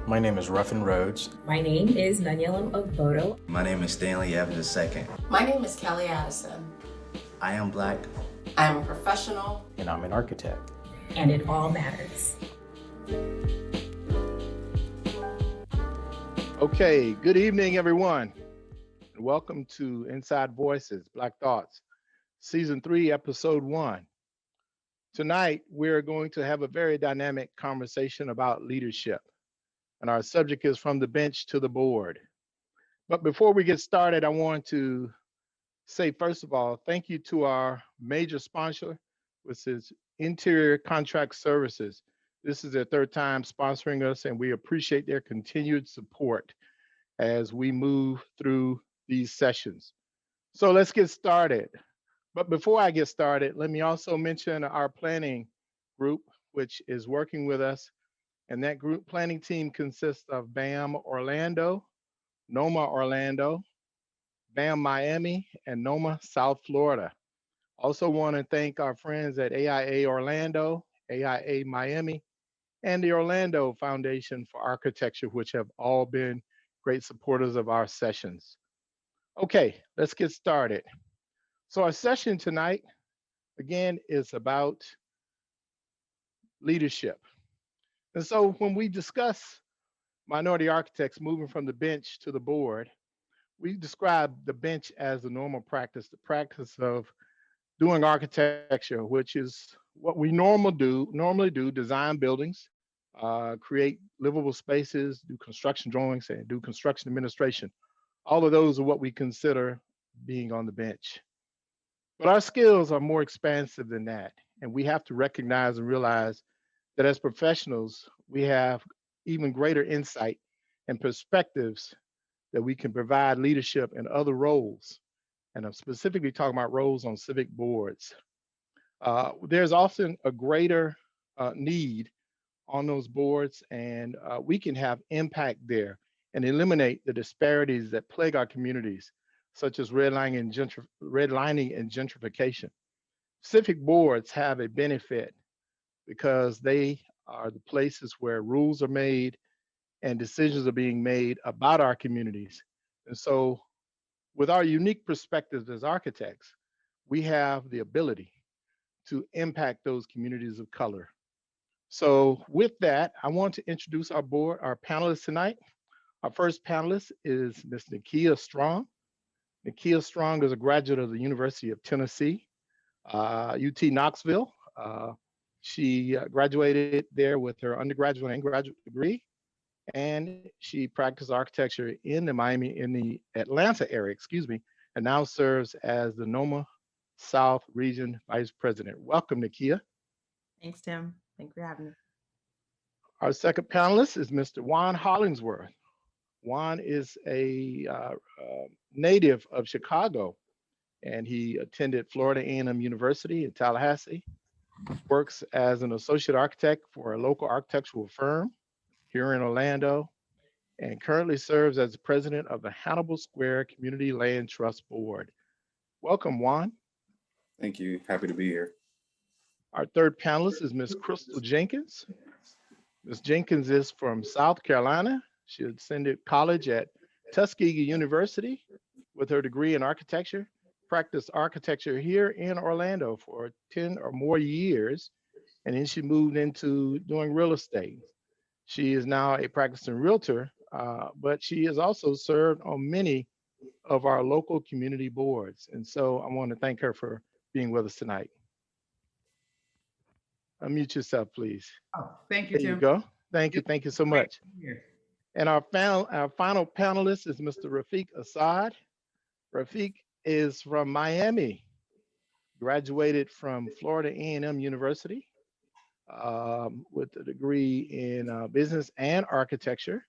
My name is Ruffin Rhodes. My name is Naniela Ogbodo. My name is Stanley Evans II. My name is Kelly Addison. I am Black. I am a professional. And I'm an architect. And it all matters. Okay, good evening, everyone. And welcome to Inside Voices, Black Thoughts, Season 3, Episode 1. Tonight, we're going to have a very dynamic conversation about leadership. And our subject is from the bench to the board. But before we get started, I want to say, first of all, thank you to our major sponsor, which is Interior Contract Services. This is their third time sponsoring us, and we appreciate their continued support as we move through these sessions. So let's get started. But before I get started, let me also mention our planning group, which is working with us. And that group planning team consists of BAM Orlando, NOMA Orlando, BAM Miami, and NOMA South Florida. Also want to thank our friends at AIA Orlando, AIA Miami, and the Orlando Foundation for Architecture, which have all been great supporters of our sessions. Okay, let's get started. So our session tonight, again, is about leadership. And so when we discuss minority architects moving from the bench to the board, we describe the bench as the normal practice, the practice of doing architecture, which is what we normally do, design buildings, create livable spaces, do construction drawings, and do construction administration. All of those are what we consider being on the bench. But our skills are more expansive than that. And we have to recognize and realize that as professionals, we have even greater insight and perspectives that we can provide leadership in other roles. And I'm specifically talking about roles on civic boards. There's often a greater need on those boards, and we can have impact there and eliminate the disparities that plague our communities, such as redlining and gentrification. Civic boards have a benefit because they are the places where rules are made and decisions are being made about our communities. And so with our unique perspectives as architects, we have the ability to impact those communities of color. So with that, I want to introduce our board, our panelists tonight. Our first panelist is Ms. Nakia Strong. Nakia Strong is a graduate of the University of Tennessee, UT Knoxville. She graduated there with her undergraduate and graduate degree, and she practiced architecture in the Atlanta area, and now serves as the NOMA South Region Vice President. Welcome, Nakia. Thanks, Tim. Thanks for having me. Our second panelist is Mr. Juan Hollingsworth. Juan is a native of Chicago, and he attended Florida A&M University in Tallahassee. Works as an associate architect for a local architectural firm here in Orlando, and currently serves as the president of the Hannibal Square Community Land Trust Board. Welcome, Juan. Thank you. Happy to be here. Our third panelist is Ms. Crystal Jenkins. Ms. Jenkins is from South Carolina. She attended college at Tuskegee University with her degree in architecture, practiced architecture here in Orlando for 10 or more years, and then she moved into doing real estate. She is now a practicing realtor, but she has also served on many of our local community boards. And so I want to thank her for being with us tonight. Unmute yourself, please. Oh, thank you, Tim. There you go. Thank you so much. And our final panelist is Mr. Rafiq Assad. Rafiq is from Miami, graduated from Florida A&M University with a degree in business and architecture.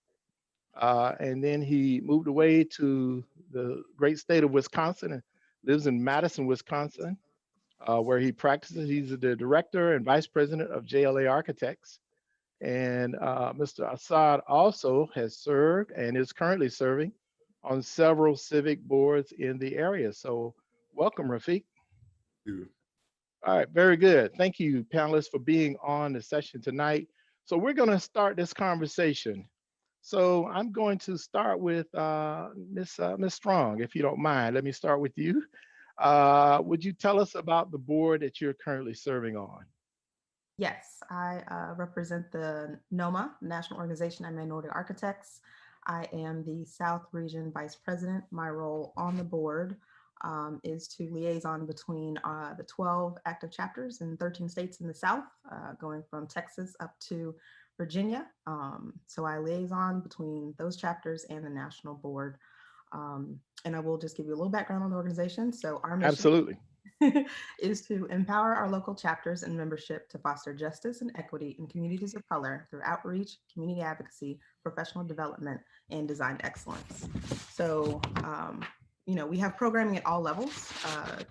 And then he moved away to the great state of Wisconsin and lives in Madison, Wisconsin, where he practices. He's the director and vice president of JLA Architects. And Mr. Assad also has served and is currently serving on several civic boards in the area. So welcome, Rafiq. Thank you. All right, very good. Thank you, panelists, for being on the session tonight. So we're going to start this conversation So I'm going to start with Miss Strong, if you don't mind. Let me start with you. Would you tell us about the board that you're currently serving on? Yes, I represent the NOMA, National Organization of Minority Architects. I am the South Region Vice President. My role on the board is to liaison between the 12 active chapters in 13 states in the South, going from Texas up to Virginia. So I liaison between those chapters and the national board. And I will just give you a little background on the organization. So our mission Absolutely. is to empower our local chapters and membership to foster justice and equity in communities of color through outreach, community advocacy, professional development, and design excellence. So, we have programming at all levels,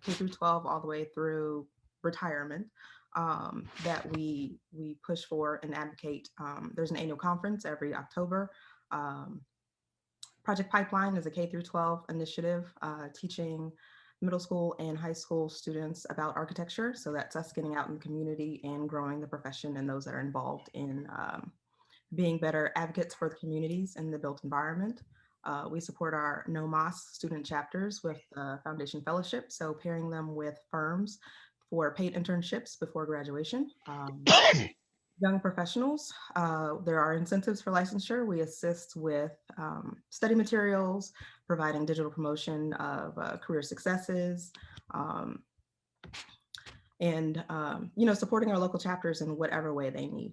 K through 12, all the way through retirement, that we push for and advocate. There's an annual conference every October. Project Pipeline is a K through 12 initiative teaching middle school and high school students about architecture. So that's us getting out in the community and growing the profession and those that are involved in being better advocates for the communities and the built environment. We support our No Mas student chapters with Foundation Fellowship, so pairing them with firms for paid internships before graduation. Young professionals, there are incentives for licensure. We assist with study materials, providing digital promotion of career successes, and supporting our local chapters in whatever way they need.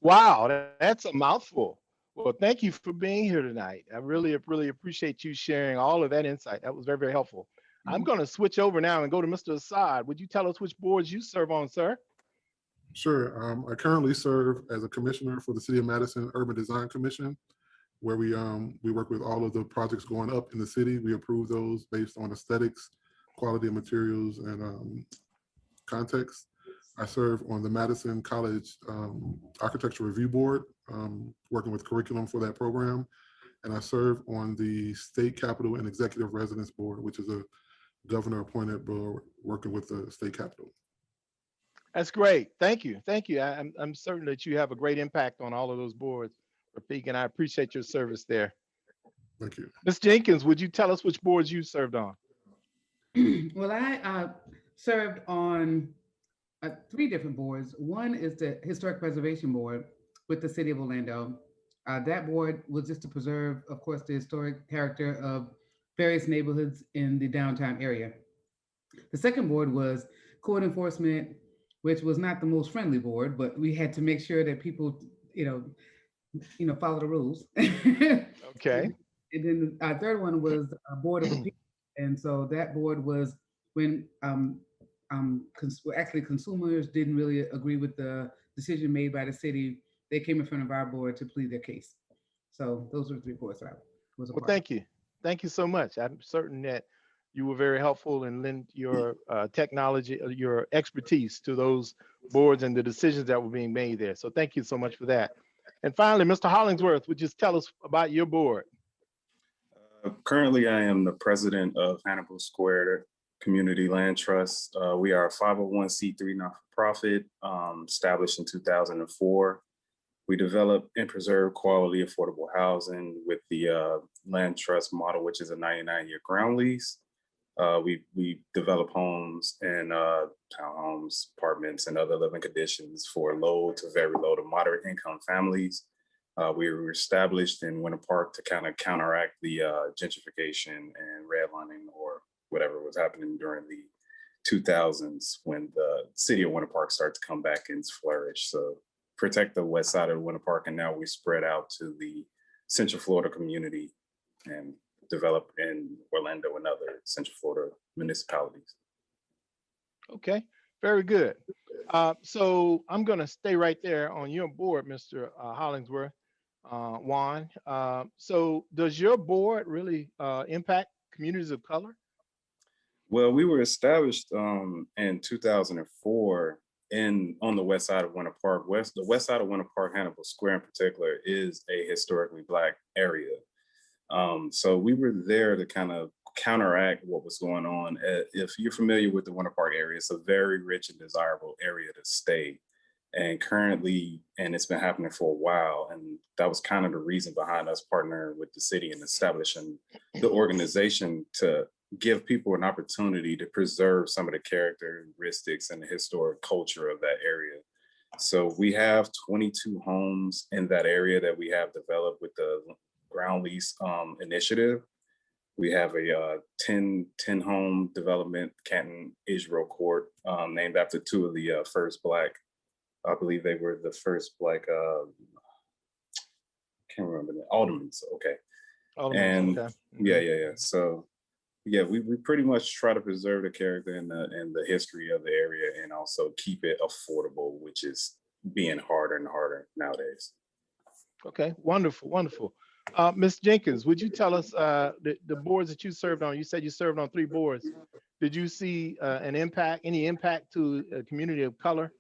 Wow, that's a mouthful. Well, thank you for being here tonight. I really appreciate you sharing all of that insight. That was very, very helpful. I'm going to switch over now and go to Mr. Assad. Would you tell us which boards you serve on, sir? Sure. I currently serve as a commissioner for the City of Madison Urban Design Commission, where we work with all of the projects going up in the city. We approve those based on aesthetics, quality of materials, and context. I serve on the Madison College Architecture Review Board, working with curriculum for that program. And I serve on the State Capitol and Executive Residence Board, which is a governor appointed board working with the state capitol. That's great. Thank you. Thank you. I'm certain that you have a great impact on all of those boards, Rafiq, and I appreciate your service there. Thank you. Ms. Jenkins, would you tell us which boards you served on? Well, I served on 3 different boards. One is the Historic Preservation Board with the City of Orlando. That board was just to preserve, of course, the historic character of various neighborhoods in the downtown area. The second board was Code Enforcement, which was not the most friendly board, but we had to make sure that people, follow the rules. Okay. And then our third one was a Board of Appeals. And so that board was when actually consumers didn't really agree with the decision made by the city. They came in front of our board to plead their case. So those are the 3 boards that I was a part of. Thank you. Thank you so much. I'm certain that you were very helpful and lend your technology, your expertise to those boards and the decisions that were being made there. So thank you so much for that. And finally, Mr. Hollingsworth, would you just tell us about your board? Currently, I am the president of Hannibal Square Community Land Trust. We are a 501c3 not-for-profit established in 2004. We develop and preserve quality affordable housing with the land trust model, which is a 99-year ground lease. We develop homes and townhomes, apartments, and other living conditions for low to very low to moderate income families. We were established in Winter Park to kind of counteract the gentrification and redlining or whatever was happening during the 2000s when the city of Winter Park started to come back and flourish. So protect the west side of Winter Park, and now we spread out to the Central Florida community and develop in Orlando and other Central Florida municipalities. Okay, very good. So I'm going to stay right there on your board, Mr. Hollingsworth, Juan. So does your board really impact communities of color? Well, we were established in 2004 on the west side of Winter Park. The west side of Winter Park, Hannibal Square in particular, is a historically Black area. So we were there to kind of counteract what was going on. If you're familiar with the Winter Park area, it's a very rich and desirable area to stay. And currently, and it's been happening for a while, and that was kind of the reason behind us partnering with the city and establishing the organization to give people an opportunity to preserve some of the characteristics and the historic culture of that area. So we have 22 homes in that area that we have developed with the ground lease initiative. We have a 10 home development, Canton Israel Court, named after two of the first Black, I believe they were the first Black, can't remember the aldermen. So, okay. And okay. yeah. So yeah, we pretty much try to preserve the character and the history of the area, and also keep it affordable, which is being harder and harder nowadays. Okay, wonderful. Ms. Jenkins, would you tell us the boards that you served on? You said you served on 3 boards. Did you see any impact to a community of color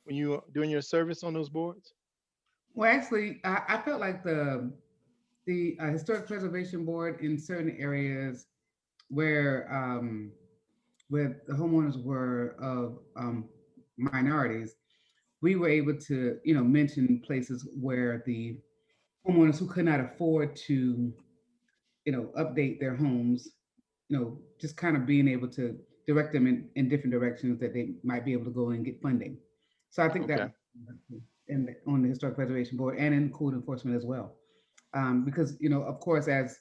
when you were doing your service on those boards? Well, actually, I felt like the Historic Preservation Board in certain areas where the homeowners were of minorities, we were able to, mention places where the homeowners who could not afford to, update their homes, just kind of being able to direct them in different directions that they might be able to go and get funding. So I think that on the Historic Preservation Board and in code enforcement as well. Because, of course, as,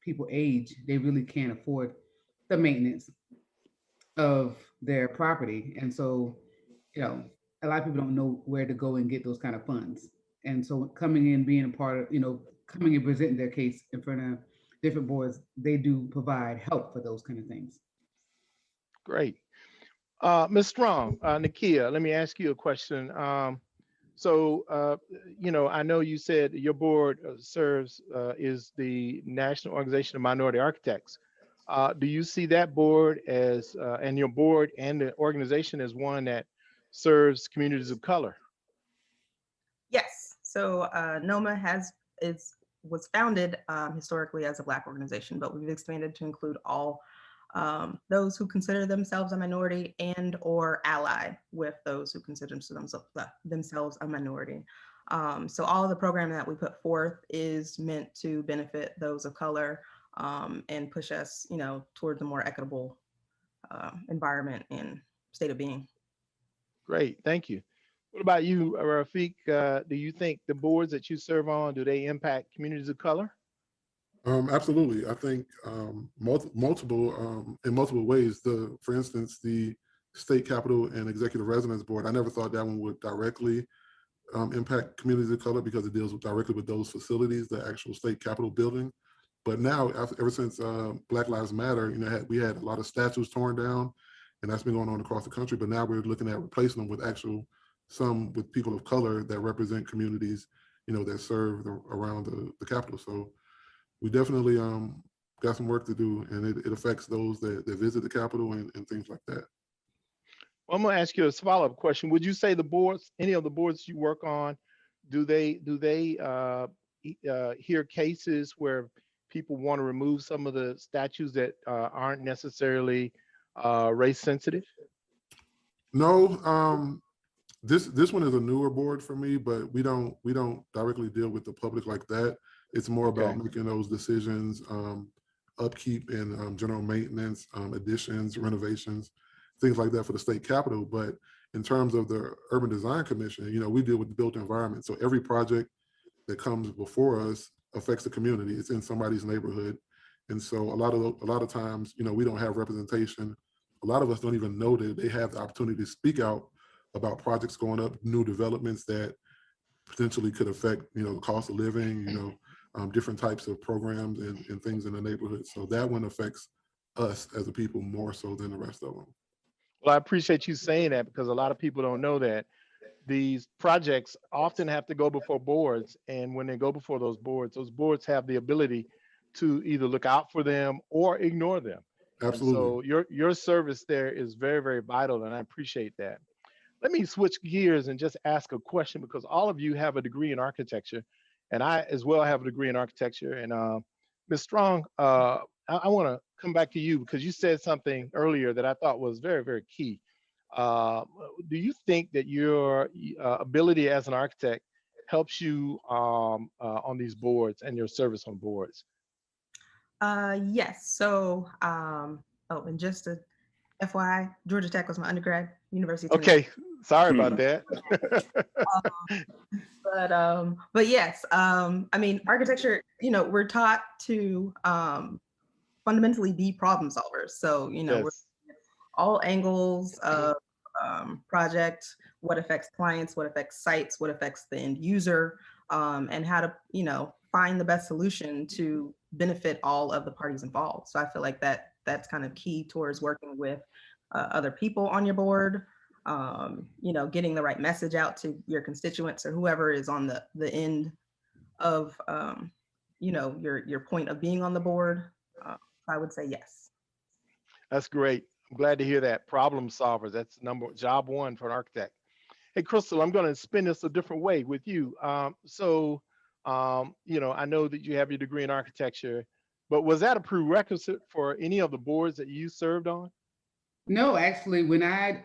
people age, they really can't afford the maintenance of their property. And so, a lot of people don't know where to go and get those kind of funds. And so coming in, being a part of, coming and presenting their case in front of different boards, they do provide help for those kind of things. Great. Ms. Strong, Nakia, let me ask you a question. I know you said your board is the National Organization of Minority Architects. Do you see that board as, and your board and the organization as one that serves communities of color? Yes. So NOMA was founded historically as a Black organization, but we've expanded to include all those who consider themselves a minority and or ally with those who consider themselves a minority. So all of the programming that we put forth is meant to benefit those of color and push us, towards a more equitable environment and state of being. Great, thank you. What about you, Rafiq? Do you think the boards that you serve on, do they impact communities of color? Absolutely. I think in multiple ways. For instance, the State Capitol and Executive Residence Board, I never thought that one would directly impact communities of color because it deals directly with those facilities, the actual State Capitol building. But now, ever since Black Lives Matter, we had a lot of statues torn down, and that's been going on across the country. But now we're looking at replacing them with some with people of color that represent communities, that serve around the Capitol. So we definitely got some work to do, and it affects those that visit the Capitol and things like that. Well, I'm going to ask you a follow-up question. Would you say any of the boards you work on, do they hear cases where people want to remove some of the statues that aren't necessarily race sensitive? No, this one is a newer board for me, but we don't directly deal with the public like that. It's more about making those decisions, upkeep and general maintenance, additions, renovations, things like that for the State Capitol. But in terms of the Urban Design Commission, we deal with the built environment. So every project that comes before us affects the community. It's in somebody's neighborhood. And so a lot of times, we don't have representation. A lot of us don't even know that they have the opportunity to speak out about projects going up, new developments that potentially could affect, the cost of living, different types of programs and things in the neighborhood. So that one affects us as a people more so than the rest of them. Well, I appreciate you saying that, because a lot of people don't know that these projects often have to go before boards. And when they go before those boards have the ability to either look out for them or ignore them. Absolutely. And so your service there is very, very vital, and I appreciate that. Let me switch gears and just ask a question, because all of you have a degree in architecture, and I as well have a degree in architecture. And Ms. Strong, I want to come back to you, because you said something earlier that I thought was very, very key. do you think that your ability as an architect helps you on these boards and your service on boards? Yes. So, and just a FYI, Georgia Tech was my undergrad, University of Tennessee. Okay, sorry about that. But yes, I mean, architecture, we're taught to fundamentally be problem solvers. So, we're Yes. all angles of project, what affects clients, what affects sites, what affects the end user, and how to, find the best solution to benefit all of the parties involved. So I feel like that's kind of key towards working with other people on your board, getting the right message out to your constituents or whoever is on the end of, your point of being on the board. I would say yes. That's great. I'm glad to hear that. Problem solvers. That's job one for an architect. Hey, Crystal, I'm going to spin this a different way with you. I know that you have your degree in architecture, but was that a prerequisite for any of the boards that you served on? No, actually, when I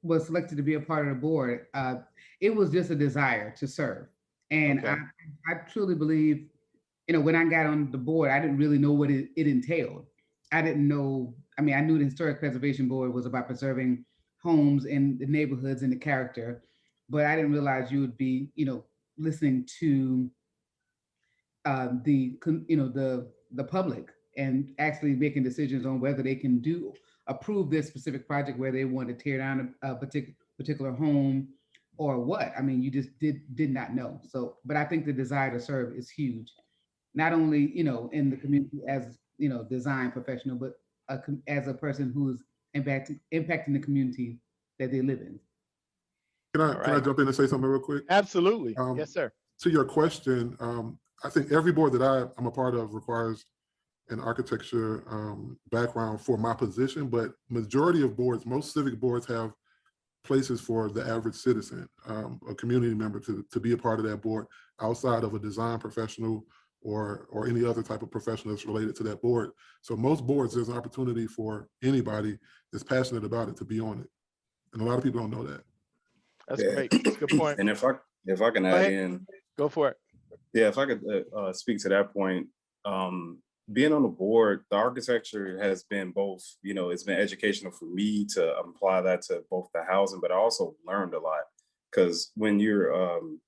was selected to be a part of the board, it was just a desire to serve. And Okay. I truly believe, when I got on the board, I didn't really know what it entailed. I didn't know, I knew the Historic Preservation Board was about preserving homes and the neighborhoods and the character, but I didn't realize you would be, listening to the public and actually making decisions on whether they can approve this specific project where they want to tear down a particular home or what. You just did not know. So, but I think the desire to serve is huge, not only in the community as design professional, but as a person who's impacting the community that they live in. Can I jump in and say something real quick? Absolutely. Yes, sir. To your question, I think every board that I'm a part of requires an architecture background for my position, but majority of boards, most civic boards have places for the average citizen, a community member to be a part of that board outside of a design professional or any other type of professional that's related to that board. So most boards, there's an opportunity for anybody that's passionate about it to be on it. And a lot of people don't know that. That's great. That's a good point. And if I can add in. Go for it. Yeah, if I could speak to that point, being on the board, the architecture has been both, it's been educational for me to apply that to both the housing, but I also learned a lot because when you're,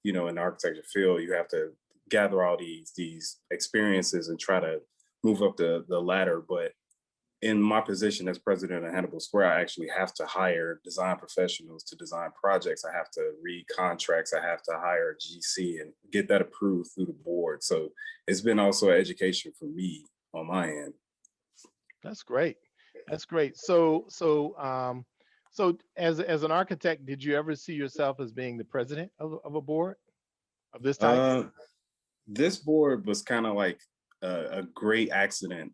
in the architecture field, you have to gather all these experiences and try to move up the ladder. But in my position as president of Hannibal Square, I actually have to hire design professionals to design projects. I have to read contracts. I have to hire a GC and get that approved through the board. So it's been also an education for me on my end. That's great. That's great. So as an architect, did you ever see yourself as being the president of a board of this type? This board was kind of like a great accident,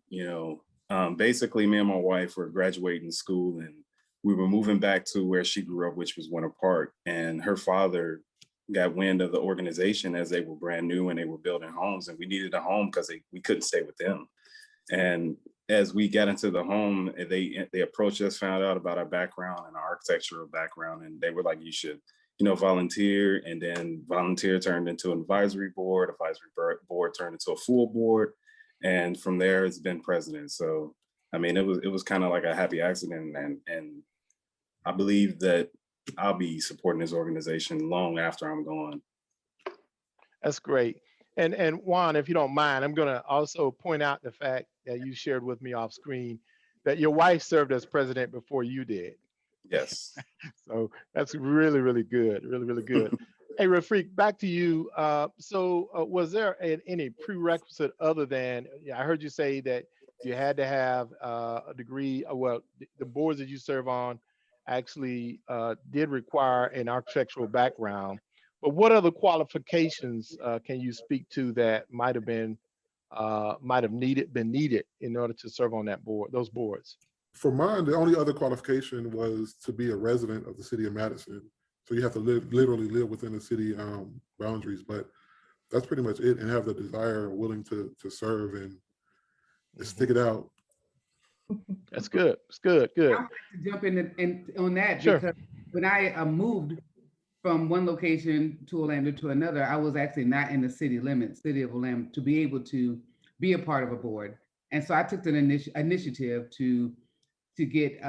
basically me and my wife were graduating school and we were moving back to where she grew up, which was Winter Park. And her father got wind of the organization as they were brand new and they were building homes, and we needed a home because we couldn't stay with them. And as we got into the home, they approached us, found out about our background and our architectural background, and they were like, you should, volunteer. And then volunteer turned into an advisory board board turned into a full board. And from there, it's been president. So, it was kind of like a happy accident. And I believe that I'll be supporting this organization long after I'm gone. That's great. And Juan, if you don't mind, I'm going to also point out the fact that you shared with me off screen that your wife served as president before you did. Yes. So that's really, really good. Really, really good. Hey, Rafiq, back to you. Was there any prerequisite other than, I heard you say that you had to have a degree, the boards that you serve on actually did require an architectural background, but what other qualifications can you speak to that might have been needed in order to serve on that board, those boards? For mine, the only other qualification was to be a resident of the city of Madison. So you have to literally live within the city boundaries, but that's pretty much it, and have the desire, willing to serve and stick it out. That's good. It's good. I Good. would like to jump in on that Sure. because when I moved from one location to Orlando to another, I was actually not in the city limits, city of Orlando, to be able to be a part of a board. And so I took an initiative to get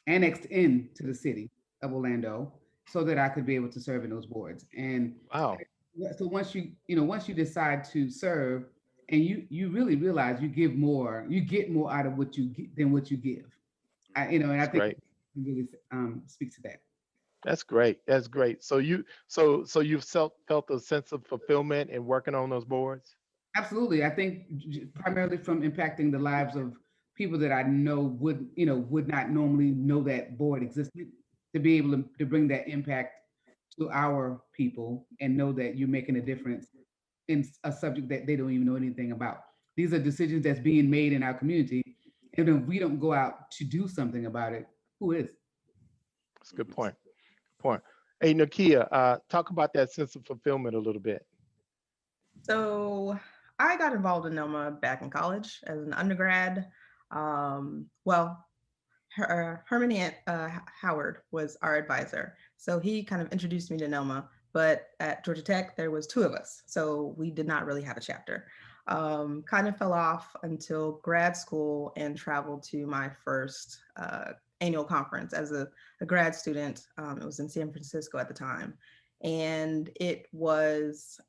annexed into the city of Orlando so that I could be able to serve in those boards. And Wow. so once you decide to serve and you really realize you get more out of what you get than what you give. And I That's think great. it really speaks to that. That's great. That's great. So you've felt a sense of fulfillment in working on those boards? Absolutely. I think primarily from impacting the lives of people that I know would not normally know that board existed, to be able to bring that impact to our people and know that you're making a difference in a subject that they don't even know anything about. These are decisions that's being made in our community. And if we don't go out to do something about it, who is? That's a good point. Point. Hey, Nakia, talk about that sense of fulfillment a little bit. So I got involved in NOMA back in college as an undergrad. Well, Herman Howard was our advisor. So he kind of introduced me to NOMA, but at Georgia Tech, there was two of us. So we did not really have a chapter. Kind of fell off until grad school and traveled to my first annual conference as a grad student. It was in San Francisco at the time. And it was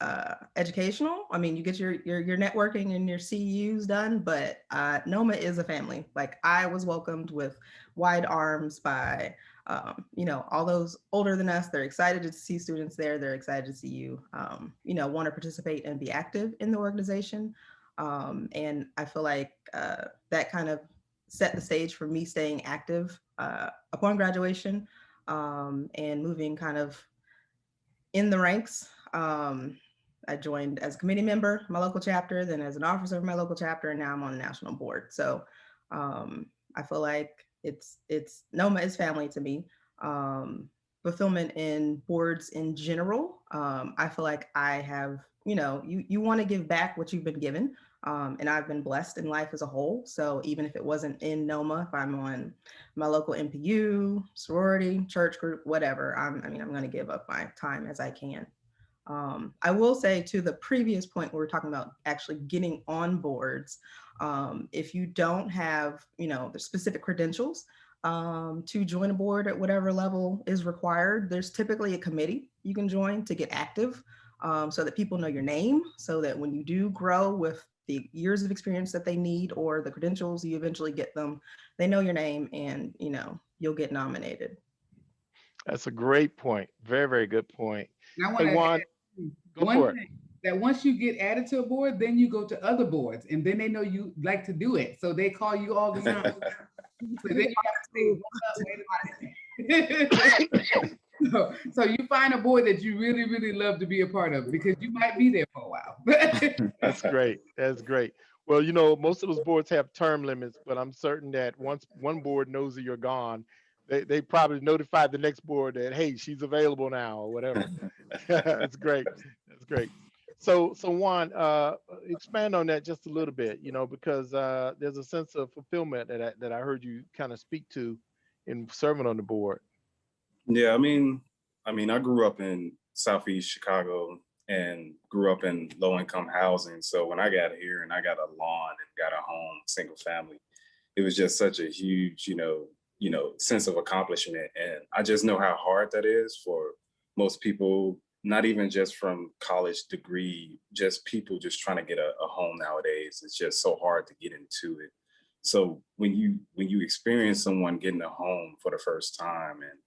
educational. I mean, you get your networking and your CEUs done, but NOMA is a family. Like, I was welcomed with wide arms by, all those older than us. They're excited to see students there. They're excited to see you, want to participate and be active in the organization. And I feel like that kind of set the stage for me staying active upon graduation and moving kind of in the ranks. I joined as a committee member, my local chapter, then as an officer of my local chapter, and now I'm on the national board. So I feel like it's NOMA is family to me. Fulfillment in boards in general. I feel like I have, you want to give back what you've been given. And I've been blessed in life as a whole. So even if it wasn't in NOMA, if I'm on my local NPU, sorority, church group, whatever, I'm going to give up my time as I can. I will say, to the previous point where we're talking about actually getting on boards, if you don't have, the specific credentials to join a board at whatever level is required, there's typically a committee you can join to get active, so that people know your name, so that when you do grow with the years of experience that they need or the credentials, you eventually get them, they know your name, and you'll get nominated. That's a great point. Very, very good point. And I want Hey, to Juan, go for it. that once you get added to a board, then you go to other boards, and then they know you like to do it, so they call you all the time. So then you have to say, what's up, so you find a board that you really, really love to be a part of, because you might be there for a while. That's great. That's great. Well, most of those boards have term limits, but I'm certain that once one board knows that you're gone, they probably notify the next board that, hey, she's available now, or whatever. That's great. That's great. So Juan, expand on that just a little bit, because there's a sense of fulfillment that I heard you kind of speak to in serving on the board. Yeah, I mean, I grew up in Southeast Chicago and grew up in low-income housing. So when I got here and I got a lawn and got a home, single family, it was just such a huge, sense of accomplishment. And I just know how hard that is for most people, not even just from college degree, just people just trying to get a home nowadays. It's just so hard to get into it. So when you experience someone getting a home for the first time, and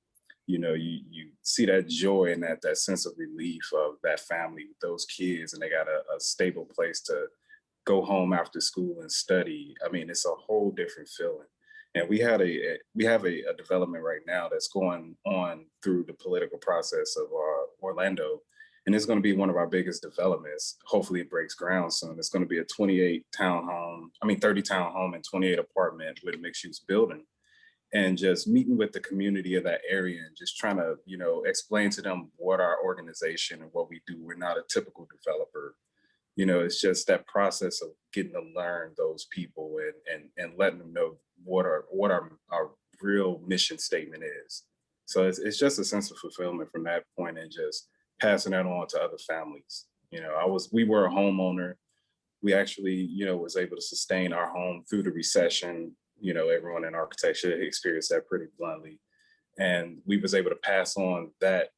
you see that joy and that sense of relief of that family with those kids, and they got a stable place to go home after school and study. I mean, it's a whole different feeling. And we have a development right now that's going on through the political process of Orlando. And it's going to be one of our biggest developments. Hopefully it breaks ground soon. It's going to be a 30 townhome and 28 apartment with a mixed use building. And just meeting with the community of that area and just trying to, explain to them what our organization and what we do. We're not a typical developer. It's just that process of getting to learn those people and letting them know what our real mission statement is. So it's just a sense of fulfillment from that point, and just passing that on to other families. We were a homeowner. We actually, was able to sustain our home through the recession. Everyone in architecture experienced that pretty bluntly. And we was able to pass on that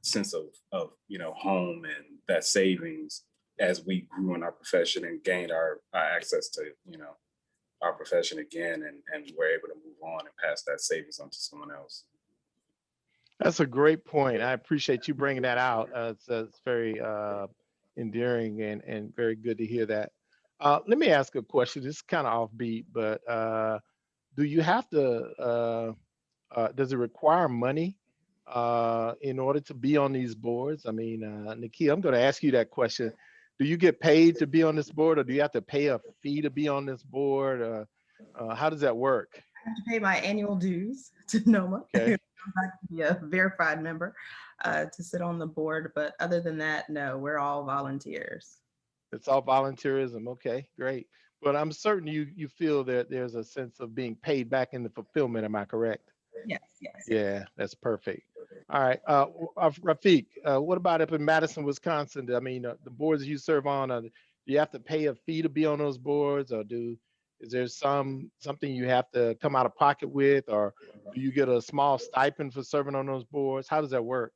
sense of home and that savings as we grew in our profession and gained our access to, our profession again, and we're able to move on and pass that savings on to someone else. That's a great point. I appreciate you bringing that out. It's very endearing and very good to hear that. Let me ask a question. This is kind of offbeat, but do you have to, does it require money in order to be on these boards? I mean, Nakia, I'm going to ask you that question. Do you get paid to be on this board, or do you have to pay a fee to be on this board? How does that work? I have to pay my annual dues to NOMA. Okay. I have to be a verified member to sit on the board. But other than that, no, we're all volunteers. It's all volunteerism. Okay, great. But I'm certain you feel that there's a sense of being paid back in the fulfillment. Am I correct? Yes. Yeah, that's perfect. All right. Rafiq, what about up in Madison, Wisconsin? I mean, the boards you serve on, do you have to pay a fee to be on those boards, or is there something you have to come out of pocket with, or do you get a small stipend for serving on those boards? How does that work?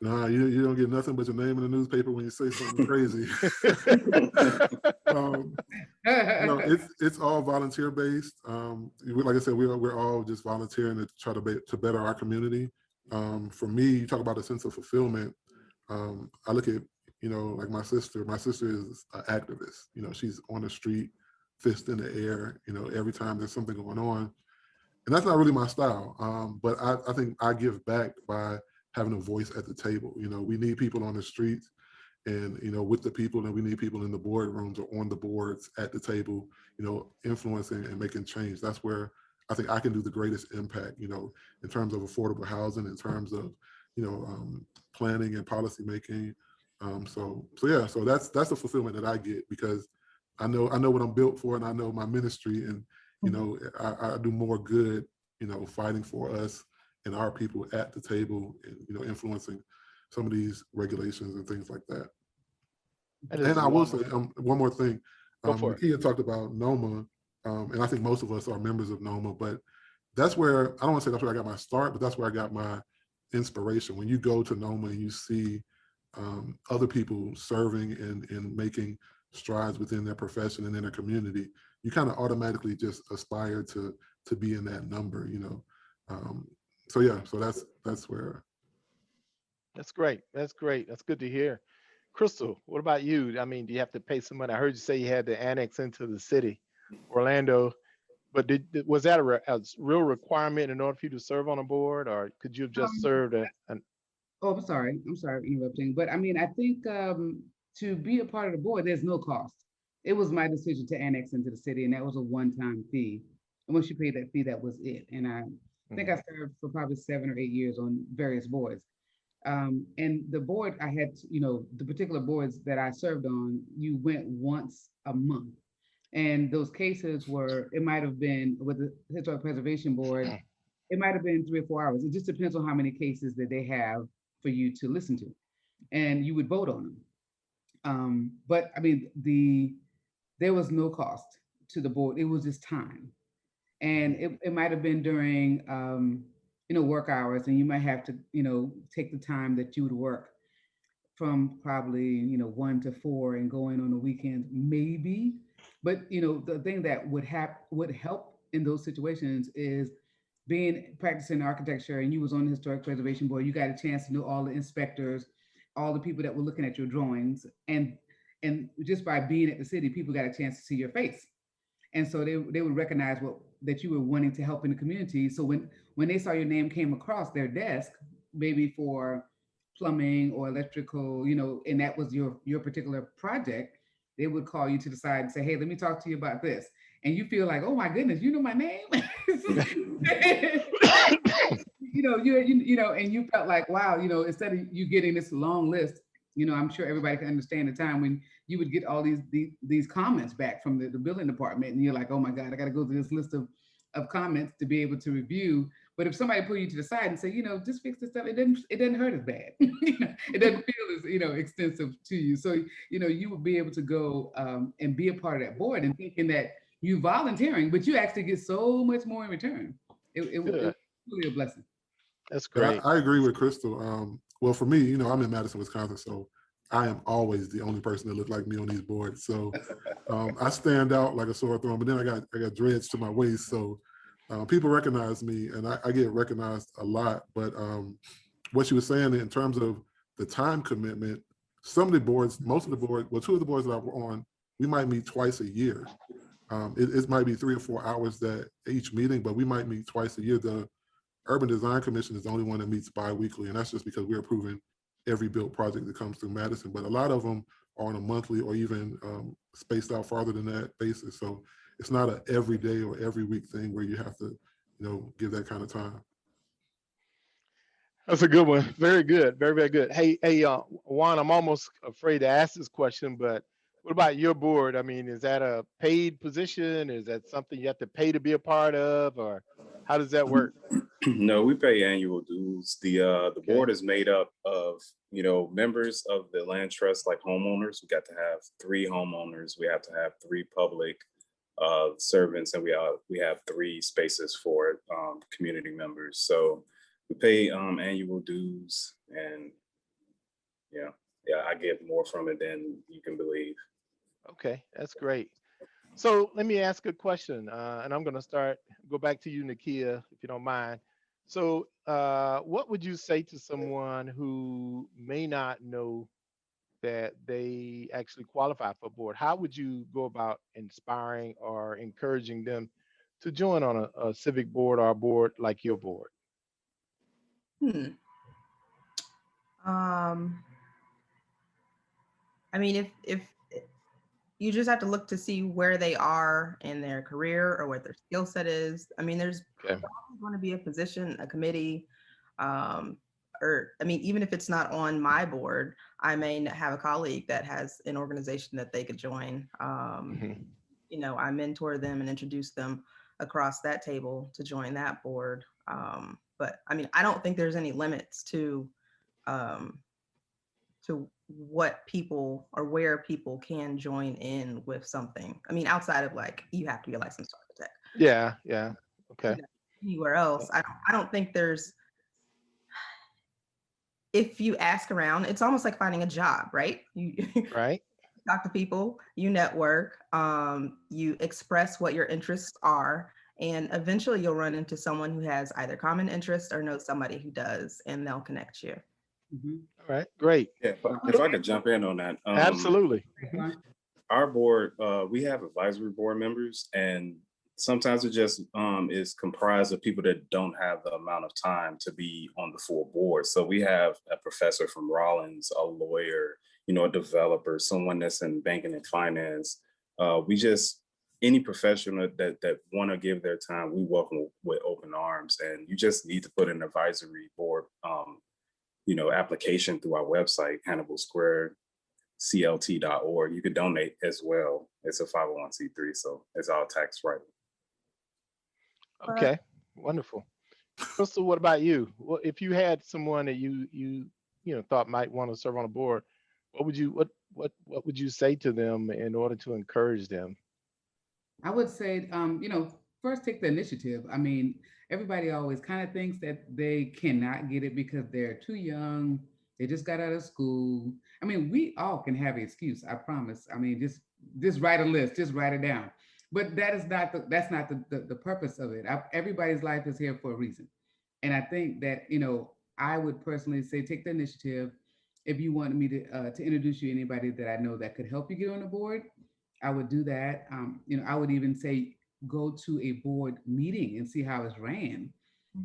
Nah, you don't get nothing but your name in the newspaper when you say something crazy. It's all volunteer based. Like I said, we're all just volunteering to try to better our community. For me, you talk about a sense of fulfillment. I look at, like my sister. My sister is an activist. She's on the street, fist in the air, every time there's something going on. And that's not really my style. But I think I give back by having a voice at the table. We need people on the streets and, with the people, and we need people in the boardrooms or on the boards at the table, influencing and making change. That's where I think I can do the greatest impact, in terms of affordable housing, in terms of, planning and policy making. So that's the fulfillment that I get, because I know what I'm built for, and I know my ministry, and I do more good, fighting for us and our people at the table, and influencing some of these regulations and things like that. And I will say one more thing. Nakia talked about NOMA, and I think most of us are members of NOMA, but that's where, I don't want to say that's where I got my start, but that's where I got my inspiration. When you go to NOMA and you see other people serving and making strides within their profession and in their community, you kind of automatically just aspire to be in that number, so that's where. That's great. That's good to hear. Crystal, what about you? I mean, do you have to pay some money? I heard you say you had to annex into the city, Orlando, but was that a real requirement in order for you to serve on a board, or could you have just served Oh, I'm sorry interrupting, but I mean, I think to be a part of the board, there's no cost. It was my decision to annex into the city, and that was a one-time fee. And once you pay that fee, that was it. And I think I served for probably 7 or 8 years on various boards. And the board I had, the particular boards that I served on, you went once a month. And those cases it might have been with the Historic Preservation Board, it might have been 3 or 4 hours. It just depends on how many cases that they have for you to listen to. And you would vote on them. But I mean, there was no cost to the board. It was just time. And it might have been during, work hours, and you might have to, take the time that you would work from probably, 1 to 4 and go in on the weekends, maybe. But, the thing that would help in those situations is practicing architecture, and you was on the Historic Preservation Board, you got a chance to know all the inspectors, all the people that were looking at your drawings. And just by being at the city, people got a chance to see your face. And so they would recognize that you were wanting to help in the community. So when they saw your name came across their desk, maybe for plumbing or electrical, and that was your particular project, they would call you to the side and say, hey, let me talk to you about this. And you feel like, oh my goodness, you know my name? And you felt like, wow, instead of you getting this long list, I'm sure everybody can understand the time when you would get all these comments back from the building department, and you're like, oh my God, I got to go through this list of of comments to be able to review. But if somebody pull you to the side and say, just fix this stuff, it doesn't hurt as bad. It doesn't feel as extensive to you. So you will be able to go and be a part of that board, and thinking that you volunteering, but you actually get so much more in return. It was really a blessing. That's great. I agree with Crystal. Well, for me, I'm in Madison, Wisconsin, so I am always the only person that look like me on these boards. So I stand out like a sore thumb. But then I got dreads to my waist, so people recognize me, and I get recognized a lot. But what she was saying in terms of the time commitment, some of the boards, most of the board, well, two of the boards that I were on, we might meet twice a year. It might be 3 or 4 hours that each meeting, but we might meet twice a year. The Urban Design Commission is the only one that meets bi-weekly, and that's just because we're approving every built project that comes through Madison. But a lot of them are on a monthly or even spaced out farther than that basis. So it's not an every day or every week thing where you have to, give that kind of time. That's a good one. Very good. Very, very good. Hey, Juan, I'm almost afraid to ask this question, but what about your board? I mean, is that a paid position? Is that something you have to pay to be a part of, or how does that work? No, we pay annual dues. The board is made up of, members of the land trust, like homeowners. We got to have 3 homeowners. We have to have 3 public servants, and we have 3 spaces for community members. So we pay annual dues, and I get more from it than you can believe. Okay, that's great. So let me ask a question, and I'm going to go back to you, Nakia, if you don't mind. So what would you say to someone who may not know that they actually qualify for a board? How would you go about inspiring or encouraging them to join on a civic board or a board like your board? I mean, if you just have to look to see where they are in their career or what their skill set is. I mean, there's always going to be a position, a committee, even if it's not on my board, I may have a colleague that has an organization that they could join. I mentor them and introduce them across that table to join that board. But I mean, I don't think there's any limits to what people or where people can join in with something. I mean, outside of like, you have to be a licensed architect. Yeah. Okay. Anywhere else, I don't think there's, if you ask around, it's almost like finding a job, right? You right. Talk to people, you network, you express what your interests are, and eventually you'll run into someone who has either common interests or knows somebody who does, and they'll connect you. Mm-hmm. All right, great. Yeah, if I could jump in on that. Absolutely. Our board, we have advisory board members, and sometimes it just is comprised of people that don't have the amount of time to be on the full board. So we have a professor from Rollins, a lawyer, a developer, someone that's in banking and finance. Any professional that want to give their time, we welcome with open arms. And you just need to put an advisory board application through our website, HannibalSquareCLT.org. You could donate as well. It's a 501c3, so it's all tax right. Okay, wonderful. Crystal, what about you? Well, if you had someone that you thought might want to serve on a board, what would you say to them in order to encourage them? I would say, first take the initiative. I mean, everybody always kind of thinks that they cannot get it because they're too young. They just got out of school. I mean, we all can have an excuse, I promise. I mean, just write a list, just write it down. But that's not the purpose of it. Everybody's life is here for a reason. And I think that, I would personally say, take the initiative. If you want me to introduce you to anybody that I know that could help you get on the board, I would do that. I would even say, go to a board meeting and see how it's ran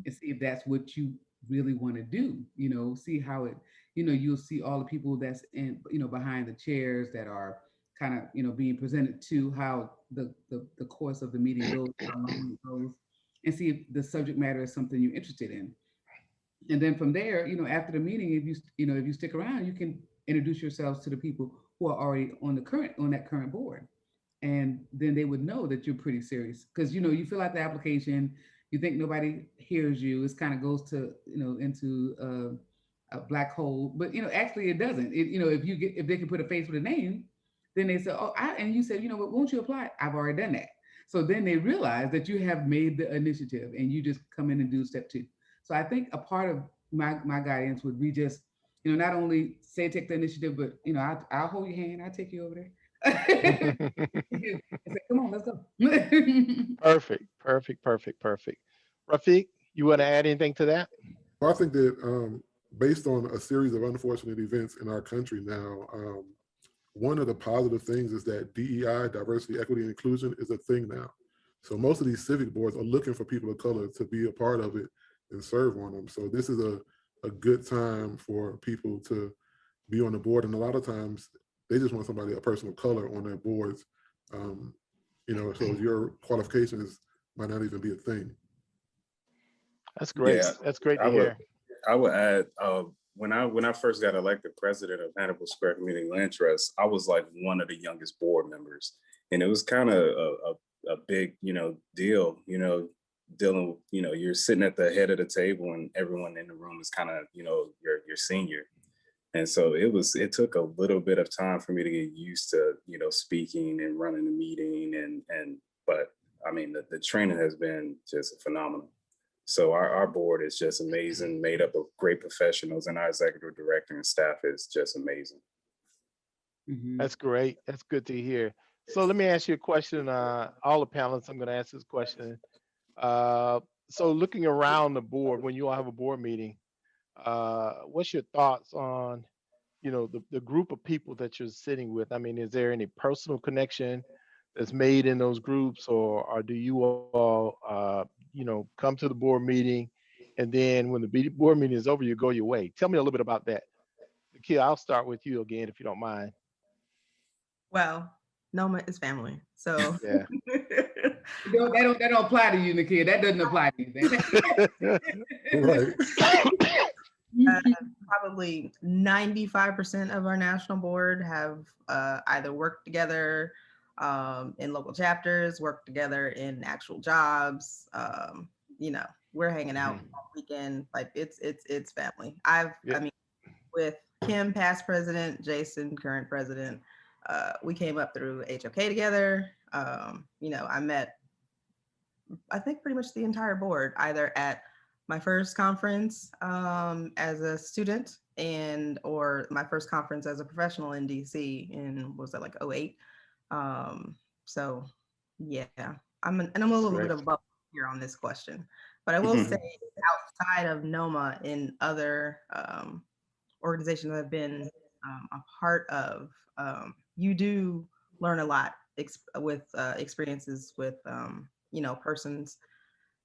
and see if that's what you really want to do. See how it, you'll see all the people that's in, behind the chairs that are kind of, being presented to, how the course of the meeting goes, how long it goes, and see if the subject matter is something you're interested in. And then from there, after the meeting, if you stick around, you can introduce yourselves to the people who are already on that current board. and then they would know that you're pretty serious. Because, you know, you fill out the application, you think nobody hears you. It kind of goes to, you know, into a black hole, but, you know, actually it doesn't. You know, if they can put a face with a name, then they say, oh, and you said, you know what, won't you apply? I've already done that. So then they realize that you have made the initiative and you just come in and do step 2. So I think a part of my guidance would be just, you know, not only say take the initiative, but, you know, I'll hold your hand, I'll take you over there. Say, come on, let's go. Perfect. Rafiq, you want to add anything to that? Well, I think that based on a series of unfortunate events in our country now, one of the positive things is that DEI, diversity, equity, and inclusion, is a thing now. So most of these civic boards are looking for people of color to be a part of it and serve on them. So this is a good time for people to be on the board. And a lot of times they just want somebody, a person of color on their boards. You know, so your qualifications might not even be a thing. That's great. Yeah, That's great to hear. I would add, when I first got elected president of Hannibal Square Community Land Trust, I was like one of the youngest board members, and it was kind of a big, you know, deal, you know, dealing with, you know, you're sitting at the head of the table and everyone in the room is kind of, you know, your senior. And so it took a little bit of time for me to get used to, you know, speaking and running the meeting but I mean, the training has been just phenomenal. So our board is just amazing, made up of great professionals, and our executive director and staff is just amazing. That's great. That's good to hear. So let me ask you a question. All the panelists, I'm going to ask this question. So looking around the board, when you all have a board meeting, what's your thoughts on, you know, the group of people that you're sitting with? I mean, is there any personal connection that's made in those groups, or do you all, you know, come to the board meeting, and then when the board meeting is over, you go your way? Tell me a little bit about that. Nakia, I'll start with you again, if you don't mind. Well, Noma is family, so Yeah. That don't apply to you, Nakia. That doesn't apply to you. Right. Probably 95% of our national board have either worked together in local chapters, worked together in actual jobs. You know, we're hanging out all weekend. Like it's family. I mean, with Kim, past president, Jason, current president, we came up through HOK together. You know, I met, I think, pretty much the entire board, either at my first conference as a student or my first conference as a professional in DC in, was that like 08? So yeah, I'm a little bit of a bubble here on this question, but I will say outside of NOMA, in other organizations I've been a part of, you do learn a lot with experiences with you know, persons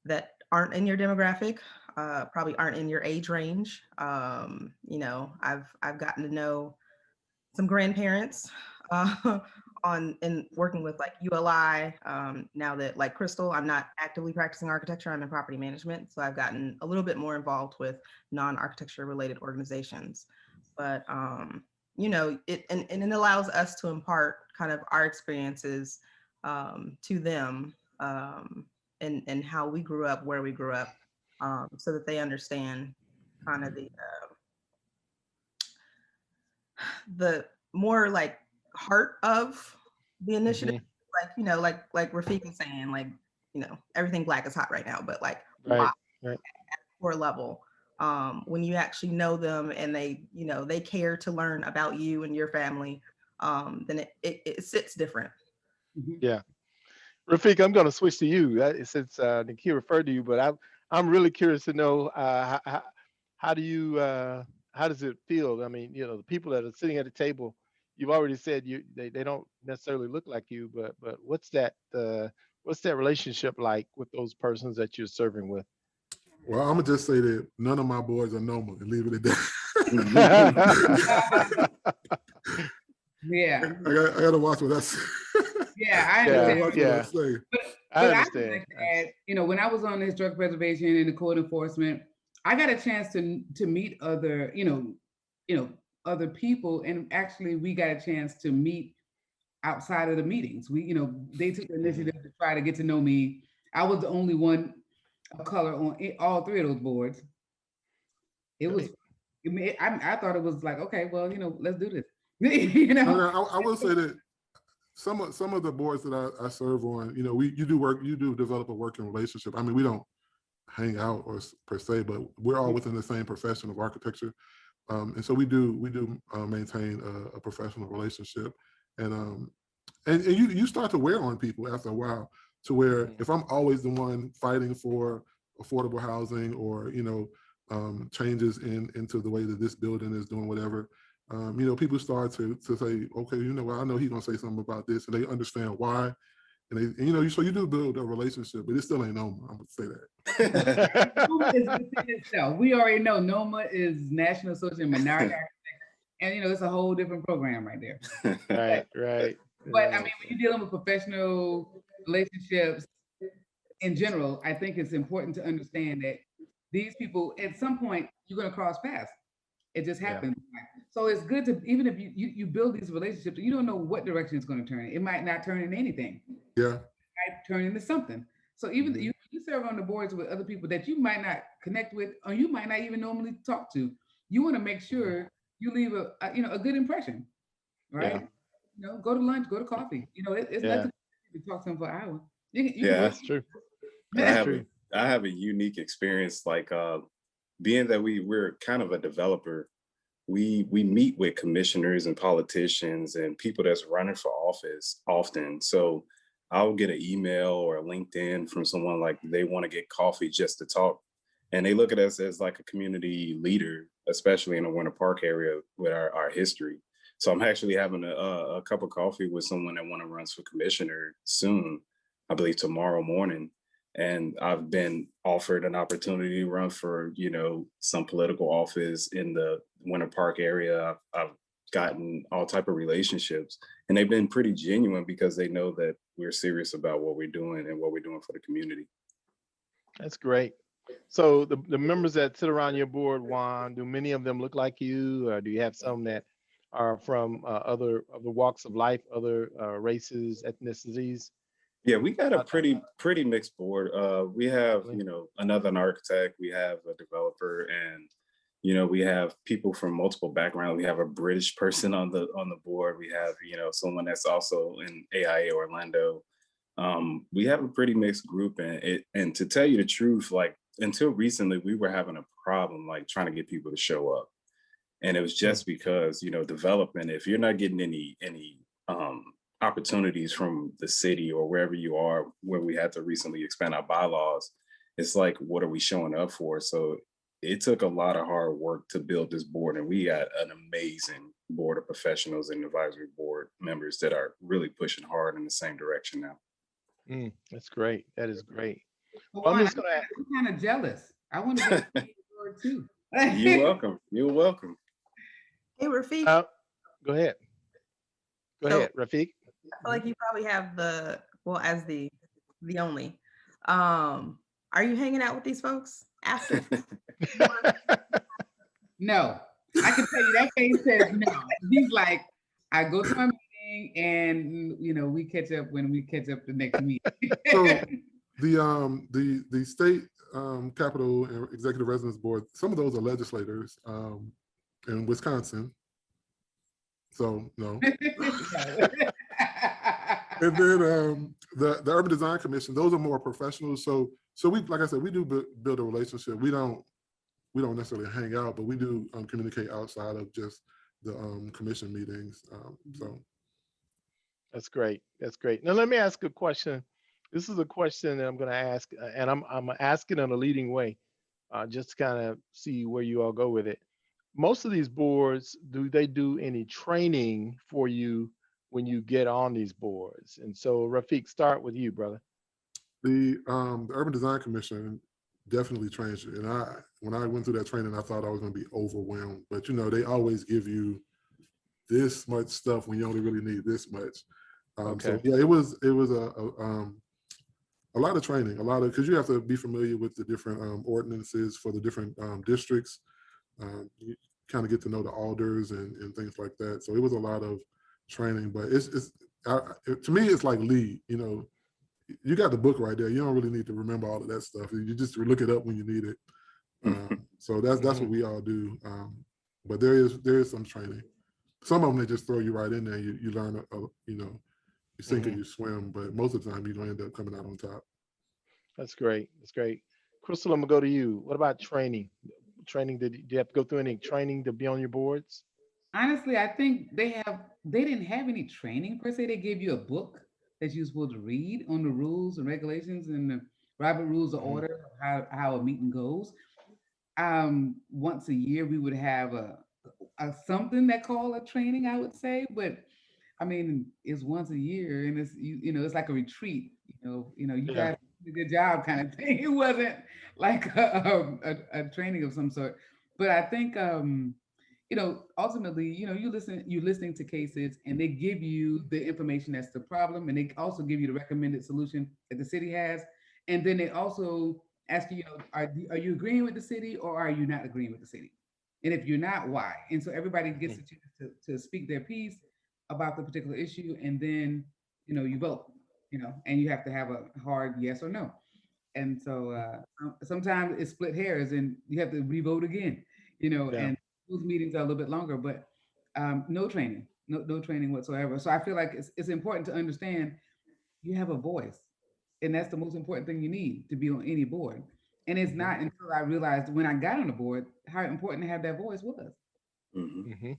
that aren't in your demographic, probably aren't in your age range. You know, I've gotten to know some grandparents in working with like ULI. Now that, like Crystal, I'm not actively practicing architecture, I'm in property management. So I've gotten a little bit more involved with non-architecture related organizations. But you know, it allows us to impart kind of our experiences to them, and how we grew up, where we grew up, so that they understand kind of the more like heart of the initiative. Like, you know, like Rafiq is saying, like, you know, everything Black is hot right now, but like at a core level, when you actually know them and they, you know, they care to learn about you and your family, then it sits different. Yeah. Rafiq, I'm going to switch to you since Nakia referred to you, but I'm really curious to know how does it feel? I mean, you know, the people that are sitting at the table, you've already said they don't necessarily look like you, but what's that relationship like with those persons that you're serving with? Well, I'm gonna just say that none of my boys are NOMA and leave it at that. Yeah, I got to watch what I say. Yeah, I understand. But I understand. Like to add, you know, when I was on this drug preservation and the code enforcement, I got a chance to meet other, you know, other people, and actually we got a chance to meet outside of the meetings. They took the initiative to try to get to know me. I was the only one of color on all three of those boards. It was, I thought it was like, okay, well, let's do this. I will say that some of the boards that I serve on, you do develop a working relationship. I mean, we don't hang out or per se, but we're all within the same profession of architecture. And so we do maintain a professional relationship, and you start to wear on people after a while, to where if I'm always the one fighting for affordable housing or changes into the way that this building is doing whatever, people start to say, okay, well, I know he's gonna say something about this, and they understand why. And so you do build a relationship, but it still ain't NOMA. I'm gonna say that. NOMA is within itself. We already know NOMA is National Association of Minority Architects, and it's a whole different program right there. Right. But I mean, when you're dealing with professional relationships in general, I think it's important to understand that these people, at some point, you're gonna cross paths. It just happens. Yeah. So it's good to, even if you build these relationships, you don't know what direction it's going to turn. It might not turn into anything. Yeah. It might turn into something. So even you serve on the boards with other people that you might not connect with, or you might not even normally talk to. You want to make sure you leave a good impression, right? Yeah. Go to lunch, go to coffee. It's nothing to talk to them for an hour. That's true. I have a unique experience, like being that we're kind of a developer. We meet with commissioners and politicians and people that's running for office often. So I'll get an email or a LinkedIn from someone, like they want to get coffee just to talk. And they look at us as like a community leader, especially in the Winter Park area with our history. So I'm actually having a cup of coffee with someone that want to run for commissioner soon, I believe tomorrow morning. And I've been offered an opportunity to run for, some political office in the Winter Park area. I've gotten all type of relationships, and they've been pretty genuine because they know that we're serious about what we're doing and what we're doing for the community. That's great. So the members that sit around your board, Juan, do many of them look like you, or do you have some that are from other walks of life, other races, ethnicities? Yeah, we got a pretty mixed board. We have, another architect, we have a developer, and we have people from multiple backgrounds. We have a British person on the board. We have, someone that's also in AIA Orlando. We have a pretty mixed group, and to tell you the truth, like until recently, we were having a problem like trying to get people to show up, and it was just because development. If you're not getting any opportunities from the city or wherever you are, where we had to recently expand our bylaws, it's like, what are we showing up for? So it took a lot of hard work to build this board, and we got an amazing board of professionals and advisory board members that are really pushing hard in the same direction now. That's great. That is great. Well, I'm kind of jealous. I want to be board too. You're welcome. You're welcome. Hey, Rafiq. Go ahead. Go ahead, Rafiq. I feel like you probably have as the only. Are you hanging out with these folks after? No, I can tell you that face says no. He's like, I go to my meeting, and we catch up when we catch up the next meeting. So the state Capitol and Executive Residence Board, some of those are legislators in Wisconsin. So no. And then the Urban Design Commission, those are more professionals. So we, like I said, we do build a relationship. We don't necessarily hang out, but we do communicate outside of just the commission meetings. So that's great. That's great. Now let me ask a question. This is a question that I'm going to ask, and I'm asking in a leading way, just to kind of see where you all go with it. Most of these boards, do they do any training for you when you get on these boards? And so Rafiq, start with you, brother. The Urban Design Commission definitely trains you. And when I went through that training, I thought I was going to be overwhelmed. But they always give you this much stuff when you only really need this much. So yeah, it was a lot of training, because you have to be familiar with the different ordinances for the different districts. You kind of get to know the alders and things like that. So it was a lot of training, but it's to me, it's like lead. You know, you got the book right there. You don't really need to remember all of that stuff. You just look it up when you need it. So that's what we all do. But there is some training. Some of them they just throw you right in there. You learn, you know, you sink or you swim. But most of the time, you're gonna end up coming out on top. That's great. That's great. Crystal, I'm gonna go to you. What about training? Training? Did you have to go through any training to be on your boards? Honestly, I think they didn't have any training per se. They gave you a book that you're supposed to read on the rules and regulations and the Robert Rules of Order, how a meeting goes. Once a year we would have a something that called a training, I would say, but I mean, it's once a year, and it's you know, it's like a retreat. You Yeah. guys did a good job, kind of thing. It wasn't like a training of some sort, but I think ultimately, you're listening to cases, and they give you the information that's the problem, and they also give you the recommended solution that the city has, and then they also ask you, are you agreeing with the city or are you not agreeing with the city? And if you're not, why? And so everybody gets a chance to speak their piece about the particular issue, and then you vote, and you have to have a hard yes or no. And so sometimes it's split hairs, and you have to re-vote again, Yeah. and those meetings are a little bit longer, but no training, no training whatsoever. So I feel like it's important to understand you have a voice, and that's the most important thing you need to be on any board. And it's not until I realized when I got on the board how important to have that voice was. Tim,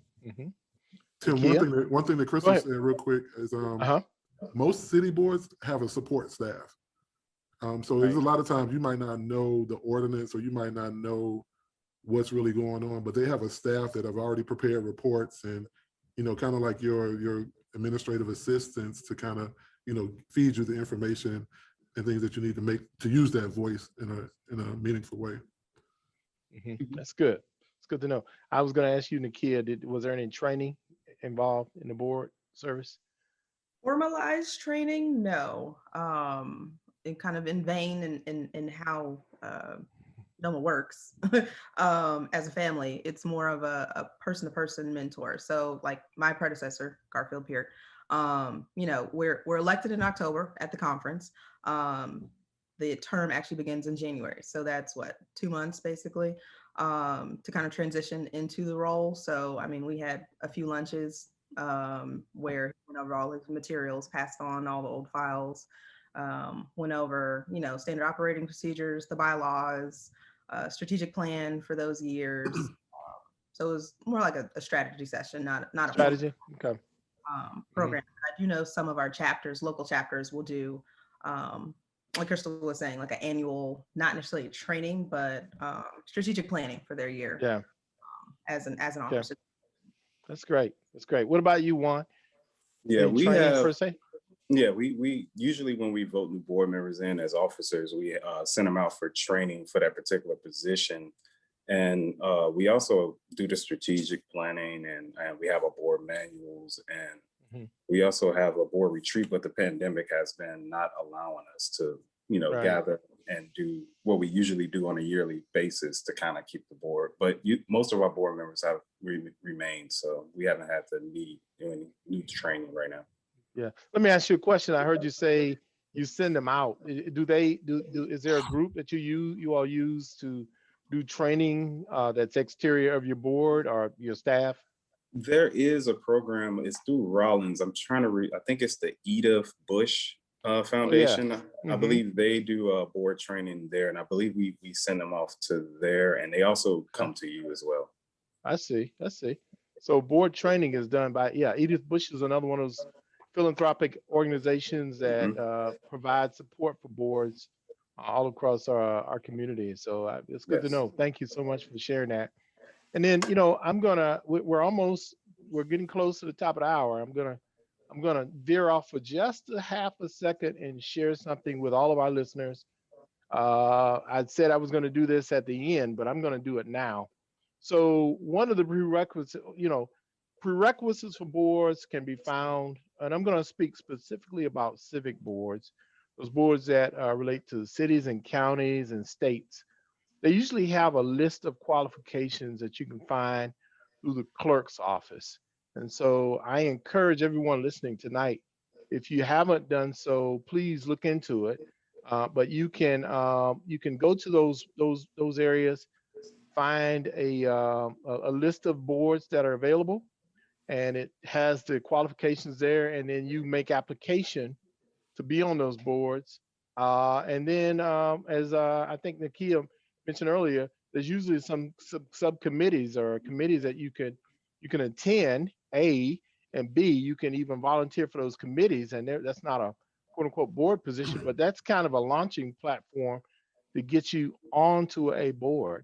Nakia? one thing that Go Crystal ahead. said real quick is Uh-huh. most city boards have a support staff. So there's a lot of times you might not know the ordinance or you might not know what's really going on, but they have a staff that have already prepared reports and, kind of like your administrative assistants to kind of, feed you the information and things that you need to use that voice in a meaningful way. That's good. It's good to know. I was going to ask you, Nakia, was there any training involved in the board service? Formalized training, no. And kind of in vain in how NOMA works as a family. It's more of a person-to-person mentor. So like my predecessor, Garfield Peart, we're elected in October at the conference. The term actually begins in January. So that's 2 months basically to kind of transition into the role. So, I mean, we had a few lunches where he went over all his materials, passed on all the old files, went over, standard operating procedures, the bylaws, strategic plan for those years. So it was more like a strategy session, not a Strategy? Okay. program. I do know some of our local chapters will do, like Crystal was saying, like an annual, not necessarily training, but strategic planning for their year. Yeah. As an Okay. officer. That's great. That's great. What about you, Juan? Yeah, Any we training have. per se? Yeah, we usually when we vote new board members in as officers, we send them out for training for that particular position, and we also do the strategic planning, and we have a board manuals, and we also have a board retreat. But the pandemic has been not allowing us to, gather and do what we usually do on a yearly basis to kind of keep the board. But most of our board members have remained, so we haven't had to do any new training right now. Yeah. Let me ask you a question. I heard you say you send them out. Is there a group that you all use to do training that's exterior of your board or your staff? There is a program. It's through Rollins. I'm trying to I think it's the Edith Bush Foundation. I believe they do board training there, and I believe we send them off to there, and they also come to you as well. I see. So board training is done by, Edith Bush is another one of those philanthropic organizations that provide support for boards all across our community. So it's good to know. Thank you so much for sharing that. And then, we're getting close to the top of the hour. I'm gonna veer off for just a half a second and share something with all of our listeners. I said I was going to do this at the end, but I'm going to do it now. So one of the prerequisites for boards can be found, and I'm going to speak specifically about civic boards, those boards that relate to cities and counties and states. They usually have a list of qualifications that you can find through the clerk's office. And so I encourage everyone listening tonight If you haven't done so, please look into it. But you can go to those areas, find a list of boards that are available, and it has the qualifications there, and then you make application to be on those boards. And then, as I think Nakia mentioned earlier, there's usually some subcommittees or committees that you can attend. A and B, you can even volunteer for those committees, and that's not a quote unquote board position, but that's kind of a launching platform to get you onto a board.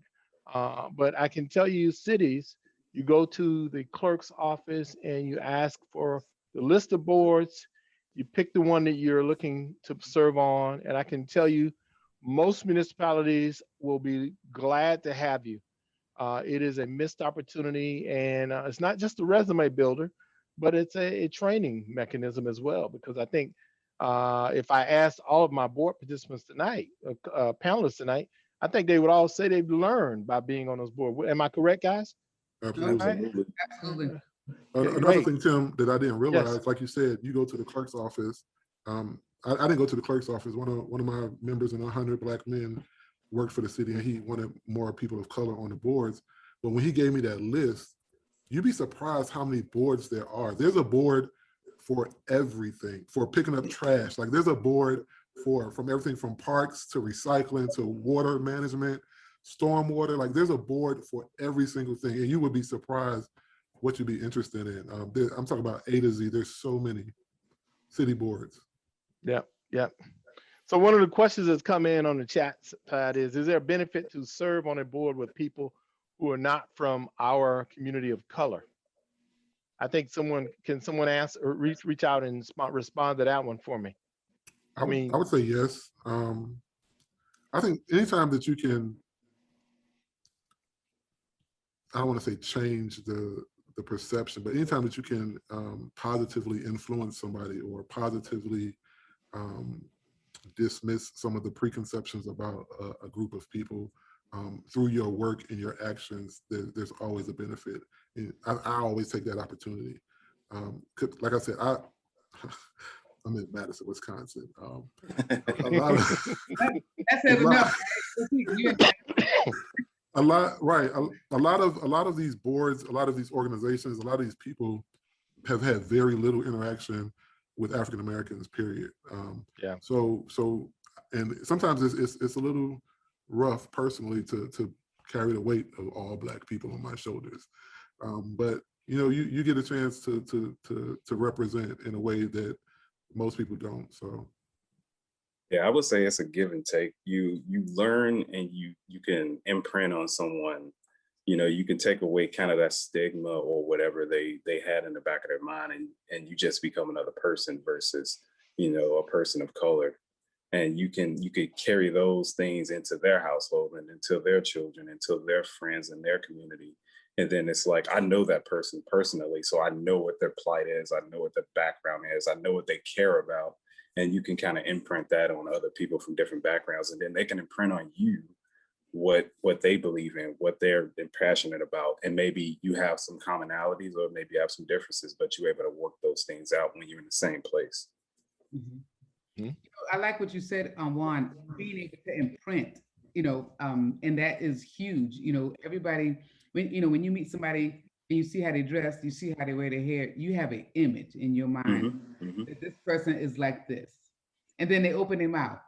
But I can tell you, cities, you go to the clerk's office and you ask for the list of boards. You pick the one that you're looking to serve on, and I can tell you, most municipalities will be glad to have you. It is a missed opportunity, and it's not just a resume builder, but it's a training mechanism as well. Because I think if I asked all of my board participants tonight, panelists tonight, I think they would all say they've learned by being on those boards. Am I correct, guys? Absolutely. All right. Absolutely. Another Great. thing, Tim, that I didn't realize, Yes. like you said, you go to the clerk's office. I didn't go to the clerk's office. One of my members in 100 Black Men worked for the city, and he wanted more people of color on the boards. But when he gave me that list, you'd be surprised how many boards there are. There's a board for everything, for picking up trash. Like there's a board from everything from parks to recycling to water management, stormwater. Like there's a board for every single thing, and you would be surprised what you'd be interested in. I'm talking about A to Z. There's so many city boards. Yep. Yep. So one of the questions that's come in on the chat pad is there a benefit to serve on a board with people who are not from our community of color? I think someone ask or reach out and respond to that one for me? I would say yes. I think anytime that you can, I don't want to say change the perception, but anytime that you can positively influence somebody or positively dismiss some of the preconceptions about a group of people through your work and your actions, there's always a benefit. And I always take that opportunity. Like I said, I'm in Madison, Wisconsin. A lot of That's enough. a lot of these boards, a lot of these organizations, a lot of these people have had very little interaction with African Americans, period. Yeah. So and sometimes it's a little rough personally to carry the weight of all Black people on my shoulders. But you get a chance to represent in a way that most people don't. So yeah, I would say it's a give and take. You learn and you can imprint on someone. You can take away kind of that stigma or whatever they had in the back of their mind, and you just become another person versus a person of color. And you could carry those things into their household and into their children, into their friends and their community. And then it's like, I know that person personally, so I know what their plight is. I know what their background is. I know what they care about. And you can kind of imprint that on other people from different backgrounds. And then they can imprint on you what they believe in, what they're passionate about. And maybe you have some commonalities or maybe you have some differences, but you're able to work those things out when you're in the same place. Mm-hmm. Mm-hmm. I like what you said, Juan, being able to imprint, and that is huge. Everybody, when you meet somebody and you see how they dress, you see how they wear their hair, you have an image in your mind that this person is like this. And then they open their mouth.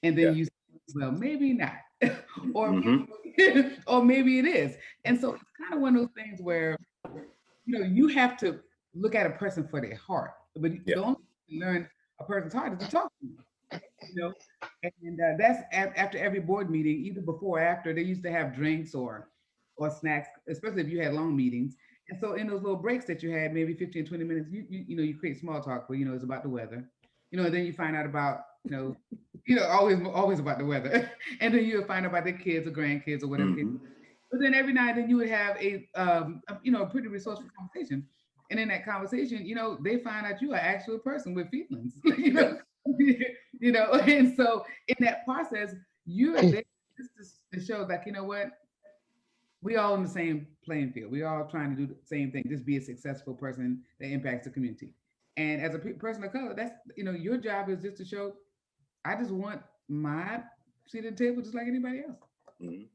And then you say, well, maybe not. or maybe it is. And so it's kind of one of those things where, you have to look at a person for their heart. But the only way to learn a person's heart is to talk to them. And that's after every board meeting, either before or after. They used to have drinks or snacks, especially if you had long meetings. And so in those little breaks that you had, maybe 15, 20 minutes, you create small talk where, it's about the weather, and then you find out about, always about the weather. And then you'll find out about their kids or grandkids or whatever. But then every now and then you would have a pretty resourceful conversation. And in that conversation, they find out you are an actual person with feelings, and so in that process, you're there just to show like, what, we all in the same playing field. We all trying to do the same thing, just be a successful person that impacts the community. And as a person of color, that's, your job is just to show, I just want my seat at the table just like anybody else. Mhm.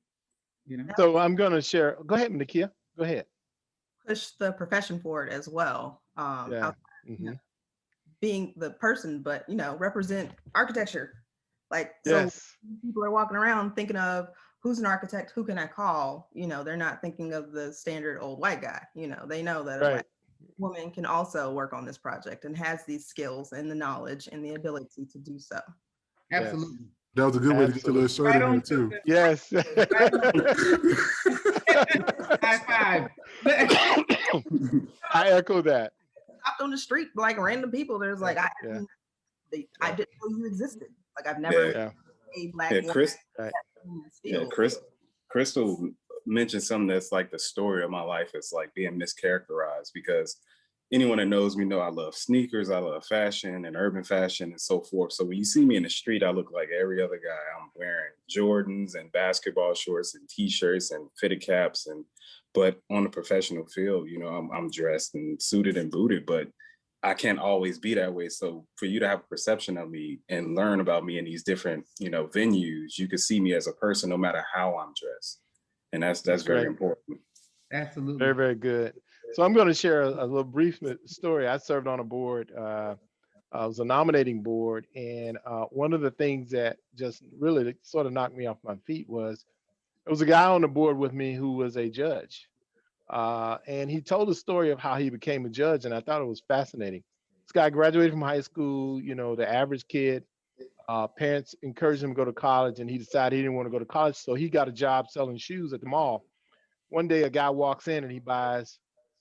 So I'm going to share. Go ahead, Nakia. Go ahead. Push the profession forward as well. Yeah. Being the person, but represent architecture. Like, Yes. so people are walking around thinking of who's an architect, who can I call? They're not thinking of the standard old white guy. They know that a Right. black woman can also work on this project and has these skills and the knowledge and the ability to do so. Absolutely. That was a good way to get your little shirt in there too. Yes. High five. I echo that. Stopped on the street, like random people. There's like, I didn't know you existed. Like, I've never a black woman. Crystal mentioned something that's like the story of my life. It's like being mischaracterized, because anyone that knows me know I love sneakers, I love fashion and urban fashion and so forth. So when you see me in the street, I look like every other guy. I'm wearing Jordans and basketball shorts and t-shirts and fitted caps, but on the professional field, I'm dressed and suited and booted, but I can't always be that way. So for you to have a perception of me and learn about me in these different, venues, you can see me as a person no matter how I'm dressed. And that's very important. Absolutely. Very, very good. So I'm going to share a little brief story. I served on a board. I was a nominating board. And one of the things that just really sort of knocked me off my feet was, there was a guy on the board with me who was a judge. And he told the story of how he became a judge. And I thought it was fascinating. This guy graduated from high school, the average kid. Parents encouraged him to go to college, and he decided he didn't want to go to college. So he got a job selling shoes at the mall. One day a guy walks in and he buys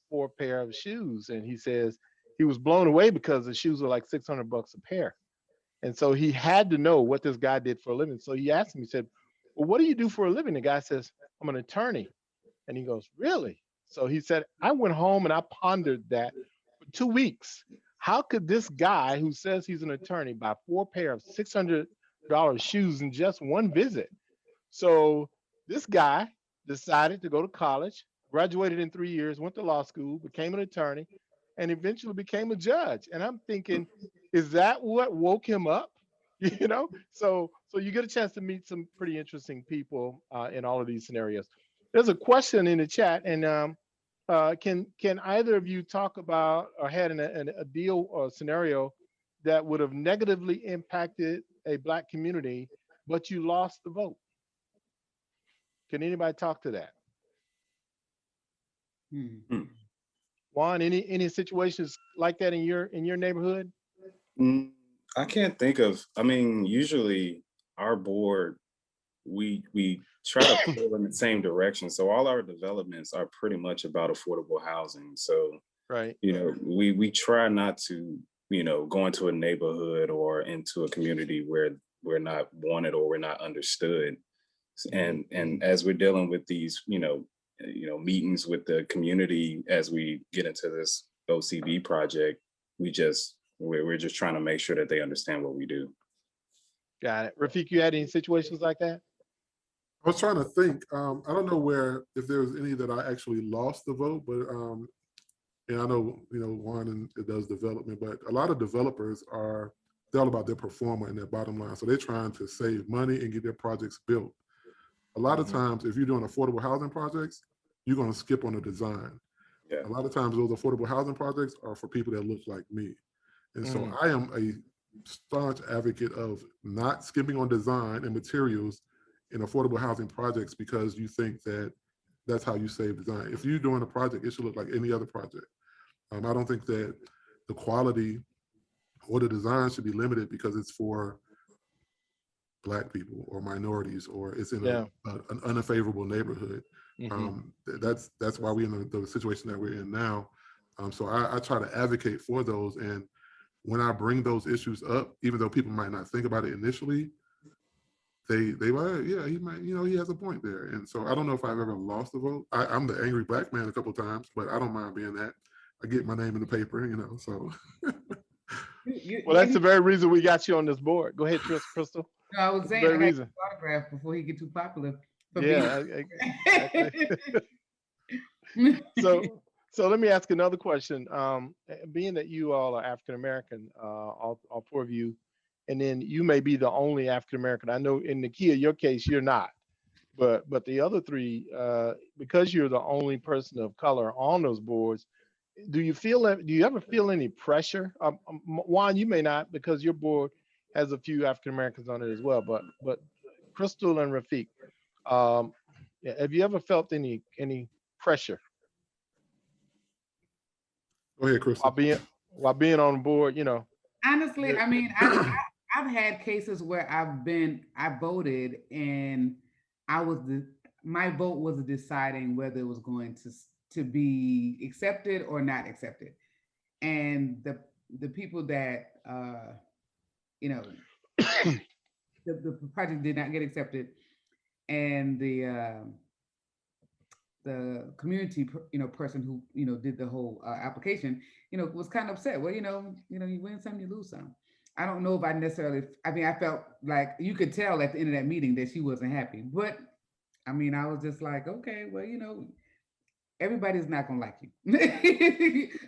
4 pair of shoes. And he says he was blown away because the shoes were like $600 a pair. And so he had to know what this guy did for a living. So he asked him, he said, well, what do you do for a living? The guy says, I'm an attorney. And he goes, really? So he said, I went home and I pondered that for 2 weeks. How could this guy who says he's an attorney buy 4 pair of $600 shoes in just one visit? So this guy decided to go to college, graduated in 3 years, went to law school, became an attorney, and eventually became a judge. And I'm thinking, is that what woke him up? So you get a chance to meet some pretty interesting people in all of these scenarios. There's a question in the chat, and can either of you talk about or had a deal or scenario that would have negatively impacted a Black community, but you lost the vote? Can anybody talk to that? Juan, any situations like that in your neighborhood? I can't think of. Usually our board, we try to pull in the same direction. So all our developments are pretty much about affordable housing. So we try not to go into a neighborhood or into a community where we're not wanted or we're not understood. And as we're dealing with these meetings with the community as we get into this OCB project, we're just trying to make sure that they understand what we do. Got it. Rafiq, you had any situations like that? I was trying to think. I don't know if there was any that I actually lost the vote, but and I know Juan it does development, but a lot of developers they're all about their performer and their bottom line. So they're trying to save money and get their projects built. A lot of times, if you're doing affordable housing projects, you're going to skip on the design. Yeah. A lot of times, those affordable housing projects are for people that look like me. And so I am a staunch advocate of not skipping on design and materials in affordable housing projects because you think that that's how you save design. If you're doing a project, it should look like any other project. I don't think that the quality or the design should be limited because it's for Black people or minorities or it's in an unfavorable neighborhood. That's why we're in the situation that we're in now. So I try to advocate for those. And when I bring those issues up, even though people might not think about it initially, they like, yeah, he might, he has a point there. And so I don't know if I've ever lost a vote. I'm the angry Black man a couple of times, but I don't mind being that. I get my name in the paper, so. Well, that's the very reason we got you on this board. Go ahead, Crystal. No, I was saying I got an autograph before he get too popular. So So let me ask another question. Being that you all are African American, all four of you, and then you may be the only African American. I know in Nakia, your case, you're not, but the other three, because you're the only person of color on those boards, do you feel that? Do you ever feel any pressure? Juan, you may not because your board has a few African Americans on it as well. But Crystal and Rafiq, um, yeah, have you ever felt any pressure Go ahead, Crystal. while being on board? You know, Honestly, I mean, I've had cases where I voted and my vote was deciding whether it was going to be accepted or not accepted. And the people that you know the project did not get accepted, and the community person who did the whole application was kind of upset. Well, you win some, you lose some. I don't know if I necessarily, I mean, I felt like you could tell at the end of that meeting that she wasn't happy, but I mean, I was just like, okay, well, everybody's not gonna like you.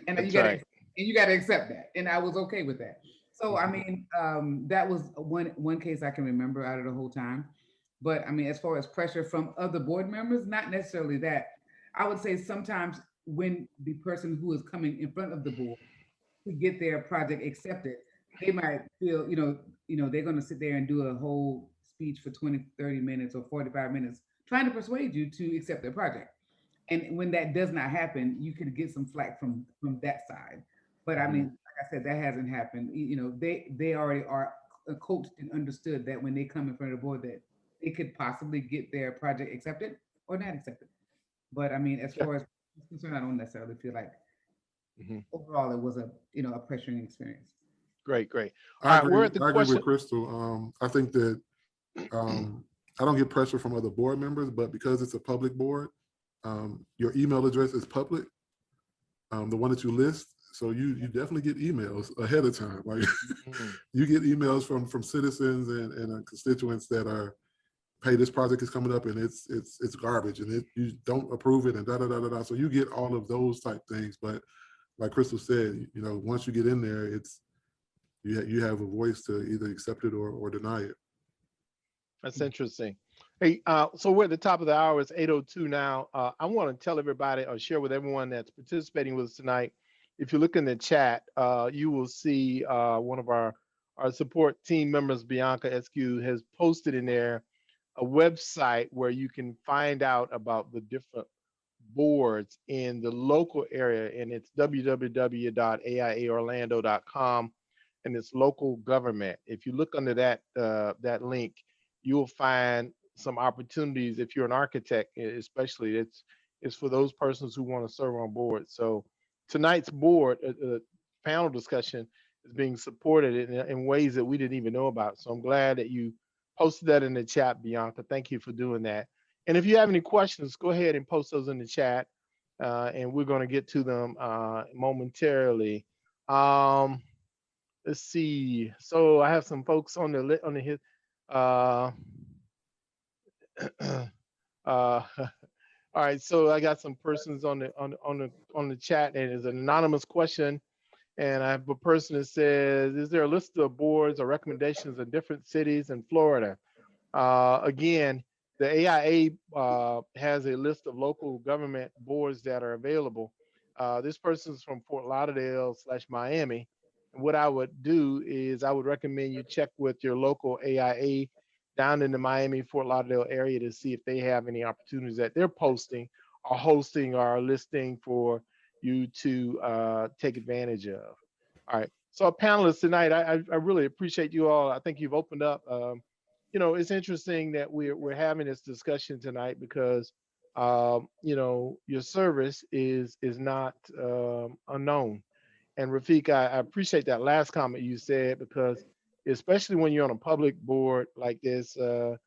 And that's you gotta right. and you gotta accept that. And I was okay with that. So I mean, that was one case I can remember out of the whole time. But I mean, as far as pressure from other board members, not necessarily that. I would say sometimes when the person who is coming in front of the board to get their project accepted, they might feel, they're going to sit there and do a whole speech for 20, 30 minutes or 45 minutes trying to persuade you to accept their project. And when that does not happen, you could get some flack from that side. But I mean, like I said, that hasn't happened. They already are coached and understood that when they come in front of the board that they could possibly get their project accepted or not accepted. But I mean, as far as I'm concerned, I don't necessarily feel like overall it was a a pressuring experience. Great. I All right, we're at the agree question. with Crystal. I think that I don't get pressure from other board members, but because it's a public board, your email address is public, the one that you list. So you definitely get emails ahead of time. Like you get emails from citizens and constituents that are, hey, this project is coming up and it's garbage and you don't approve it and da da da da da. So you get all of those type things. But like Crystal said, once you get in there, it's you have a voice to either accept it or deny it. That's interesting. Hey, so we're at the top of the hour. It's 8:02 now. I want to tell everybody or share with everyone that's participating with us tonight. If you look in the chat, you will see one of our support team members, Bianca SQ, has posted in there a website where you can find out about the different boards in the local area, and it's www.aiaorlando.com, and it's local government. If you look under that link, you will find some opportunities. If you're an architect, especially, it's for those persons who want to serve on board. So tonight's board panel discussion is being supported in ways that we didn't even know about. So I'm glad that you posted that in the chat, Bianca. Thank you for doing that. And if you have any questions, go ahead and post those in the chat, and we're going to get to them momentarily. Let's see. So I have some folks on the hit. All right, so I got some persons on the chat, and it's an anonymous question. And I have a person that says, is there a list of boards or recommendations in different cities in Florida? Again, the AIA has a list of local government boards that are available. This person's from Fort Lauderdale/Miami. And what I would do is I would recommend you check with your local AIA down in the Miami, Fort Lauderdale area to see if they have any opportunities that they're posting or hosting or listing for you to take advantage of. All right. So our panelists tonight, I really appreciate you all. I think you've opened up. It's interesting that we're having this discussion tonight because your service is not unknown. And Rafiq, I appreciate that last comment you said, because especially when you're on a public board like this, your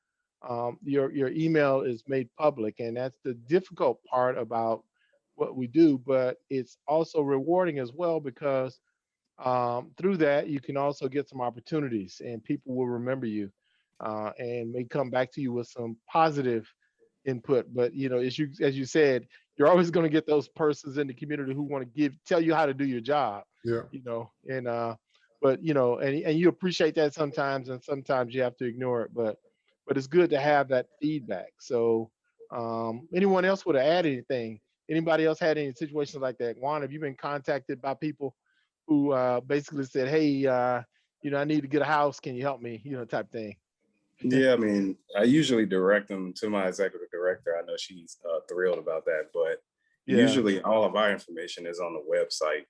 email is made public, and that's the difficult part about what we do. But it's also rewarding as well, because through that you can also get some opportunities, and people will remember you and may come back to you with some positive input. But as you said, you're always going to get those persons in the community who want to tell you how to do your job, Yeah. and but and you appreciate that sometimes, and sometimes you have to ignore it, but it's good to have that feedback. So anyone else would have added anything? Anybody else had any situations like that? Juan, have you been contacted by people who basically said, hey, I need to get a house, can you help me, type thing? Yeah, I mean, I usually direct them to my executive director. I know she's thrilled about that, but Yeah. usually all of our information is on the website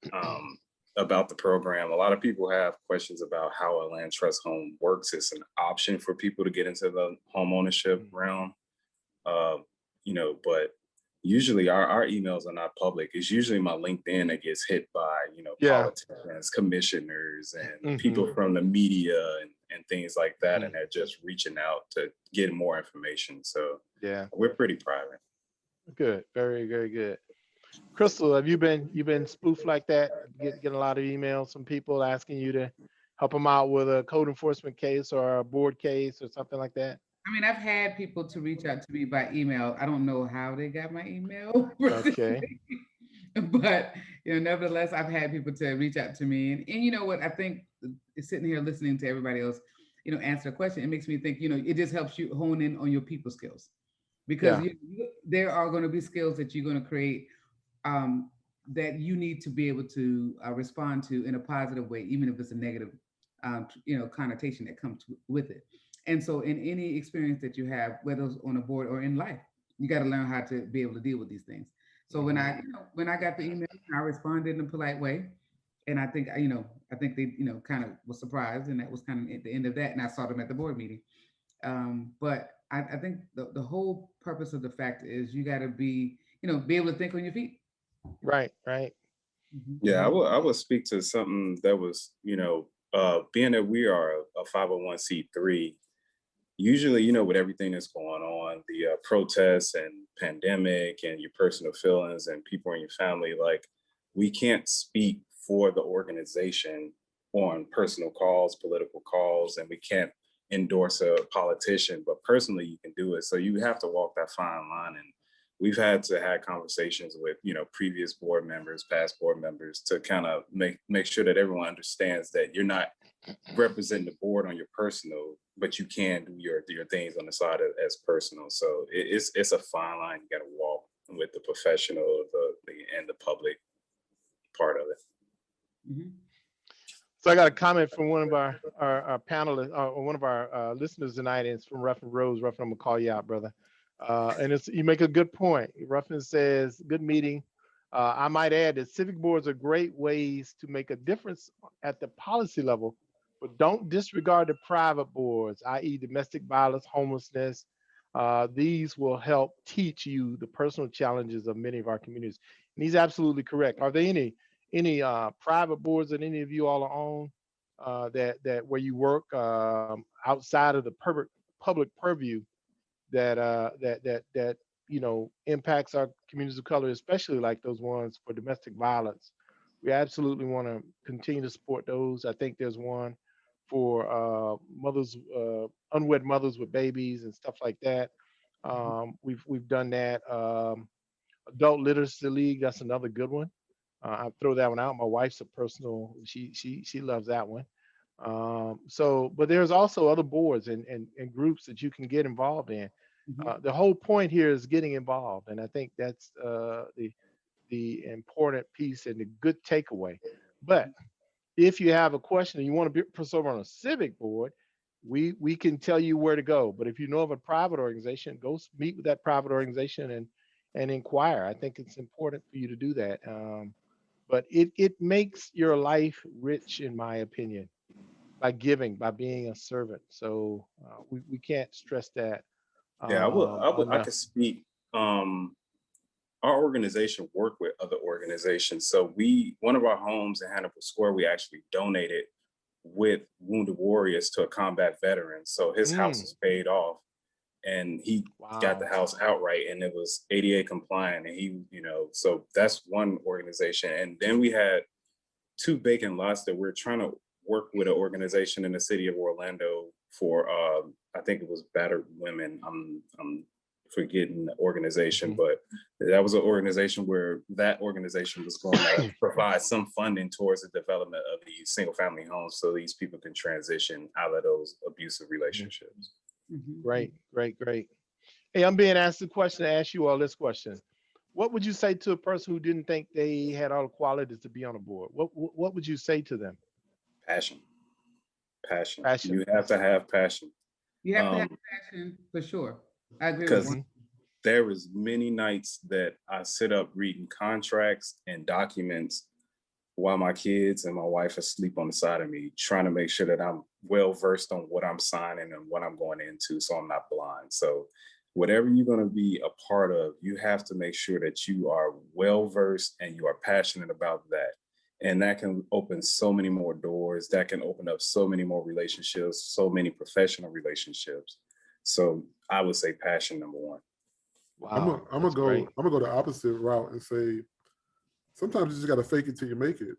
about the program. A lot of people have questions about how a land trust home works. It's an option for people to get into the home ownership realm, but usually our emails are not public. It's usually my LinkedIn that gets hit by, Yeah. politicians, commissioners, and Mhm. people from the media and things like that. And they're just reaching out to get more information. So Yeah. we're pretty private. Good. Very, very good. Crystal, have you been spoofed like that? Getting a lot of emails from people asking you to help them out with a code enforcement case or a board case or something like that? I mean, I've had people to reach out to me by email. I don't know how they got my email, Okay. but nevertheless, I've had people to reach out to me, and you know what? I think sitting here listening to everybody else, answer a question, it makes me think. It just helps you hone in on your people skills, because there are going to be skills that you're going to create that you need to be able to respond to in a positive way, even if it's a negative, connotation that comes with it. And so, in any experience that you have, whether it's on a board or in life, you got to learn how to be able to deal with these things. So when I got the email, I responded in a polite way, and I think they kind of was surprised, and that was kind of at the end of that. And I saw them at the board meeting. But I think the whole purpose of the fact is you got to be able to think on your feet. Right. Right. Yeah, I would speak to something that was, being that we are a 501c3, usually, with everything that's going on, the protests and pandemic and your personal feelings and people in your family, like, we can't speak for the organization on personal calls, political calls, and we can't endorse a politician, but personally you can do it. So you have to walk that fine line. And we've had to have conversations with, previous board members, past board members, to kind of make sure that everyone understands that you're not representing the board on your personal, but you can do your things on the side as personal. So it's a fine line you got to walk with the professional, and the public part of it. So I got a comment from one of our panelists, or one of our listeners tonight, and it's from Ruffin Rose. Ruffin, I'm gonna call you out, brother. And you make a good point. Ruffin says, good meeting. I might add that civic boards are great ways to make a difference at the policy level, but don't disregard the private boards, i.e. domestic violence, homelessness. These will help teach you the personal challenges of many of our communities. And he's absolutely correct. Are there any private boards that any of you all are on, that where you work outside of the public purview that impacts our communities of color, especially like those ones for domestic violence? We absolutely want to continue to support those. I think there's one for mothers, unwed mothers with babies and stuff like that. We've done that. Adult Literacy League, that's another good one. I throw that one out. My wife's a personal, she loves that one. But there's also other boards and groups that you can get involved in. The whole point here is getting involved, and I think that's the important piece and the good takeaway. But if you have a question and you want to be serve on a civic board, we can tell you where to go. But if you know of a private organization, go meet with that private organization and inquire. I think it's important for you to do that. But it makes your life rich, in my opinion, by giving, by being a servant. So we can't stress that. Yeah, I enough. could speak. Our organization worked with other organizations. So one of our homes in Hannibal Square, we actually donated with Wounded Warriors to a combat veteran. So his house is paid off, and he got the house outright, and it was ADA compliant. And he, so that's one organization. And then we had 2 vacant lots that we're trying to work with an organization in the city of Orlando for, I think it was battered women. I'm forgetting the organization, but that was an organization where that organization was going to provide some funding towards the development of these single family homes so these people can transition out of those abusive relationships. Great. Hey, I'm being asked the question to ask you all this question. What would you say to a person who didn't think they had all the qualities to be on a board? What would you say to them? Passion. Passion. You have to have passion. You have to have passion for sure. I agree with Because you. there was many nights that I sit up reading contracts and documents while my kids and my wife are asleep on the side of me, trying to make sure that I'm well versed on what I'm signing and what I'm going into, so I'm not blind. So whatever you're going to be a part of, you have to make sure that you are well versed and you are passionate about that. And that can open so many more doors. That can open up so many more relationships, so many professional relationships. So I would say passion, number one. Wow. I'm gonna go the opposite route and say sometimes you just gotta fake it till you make it.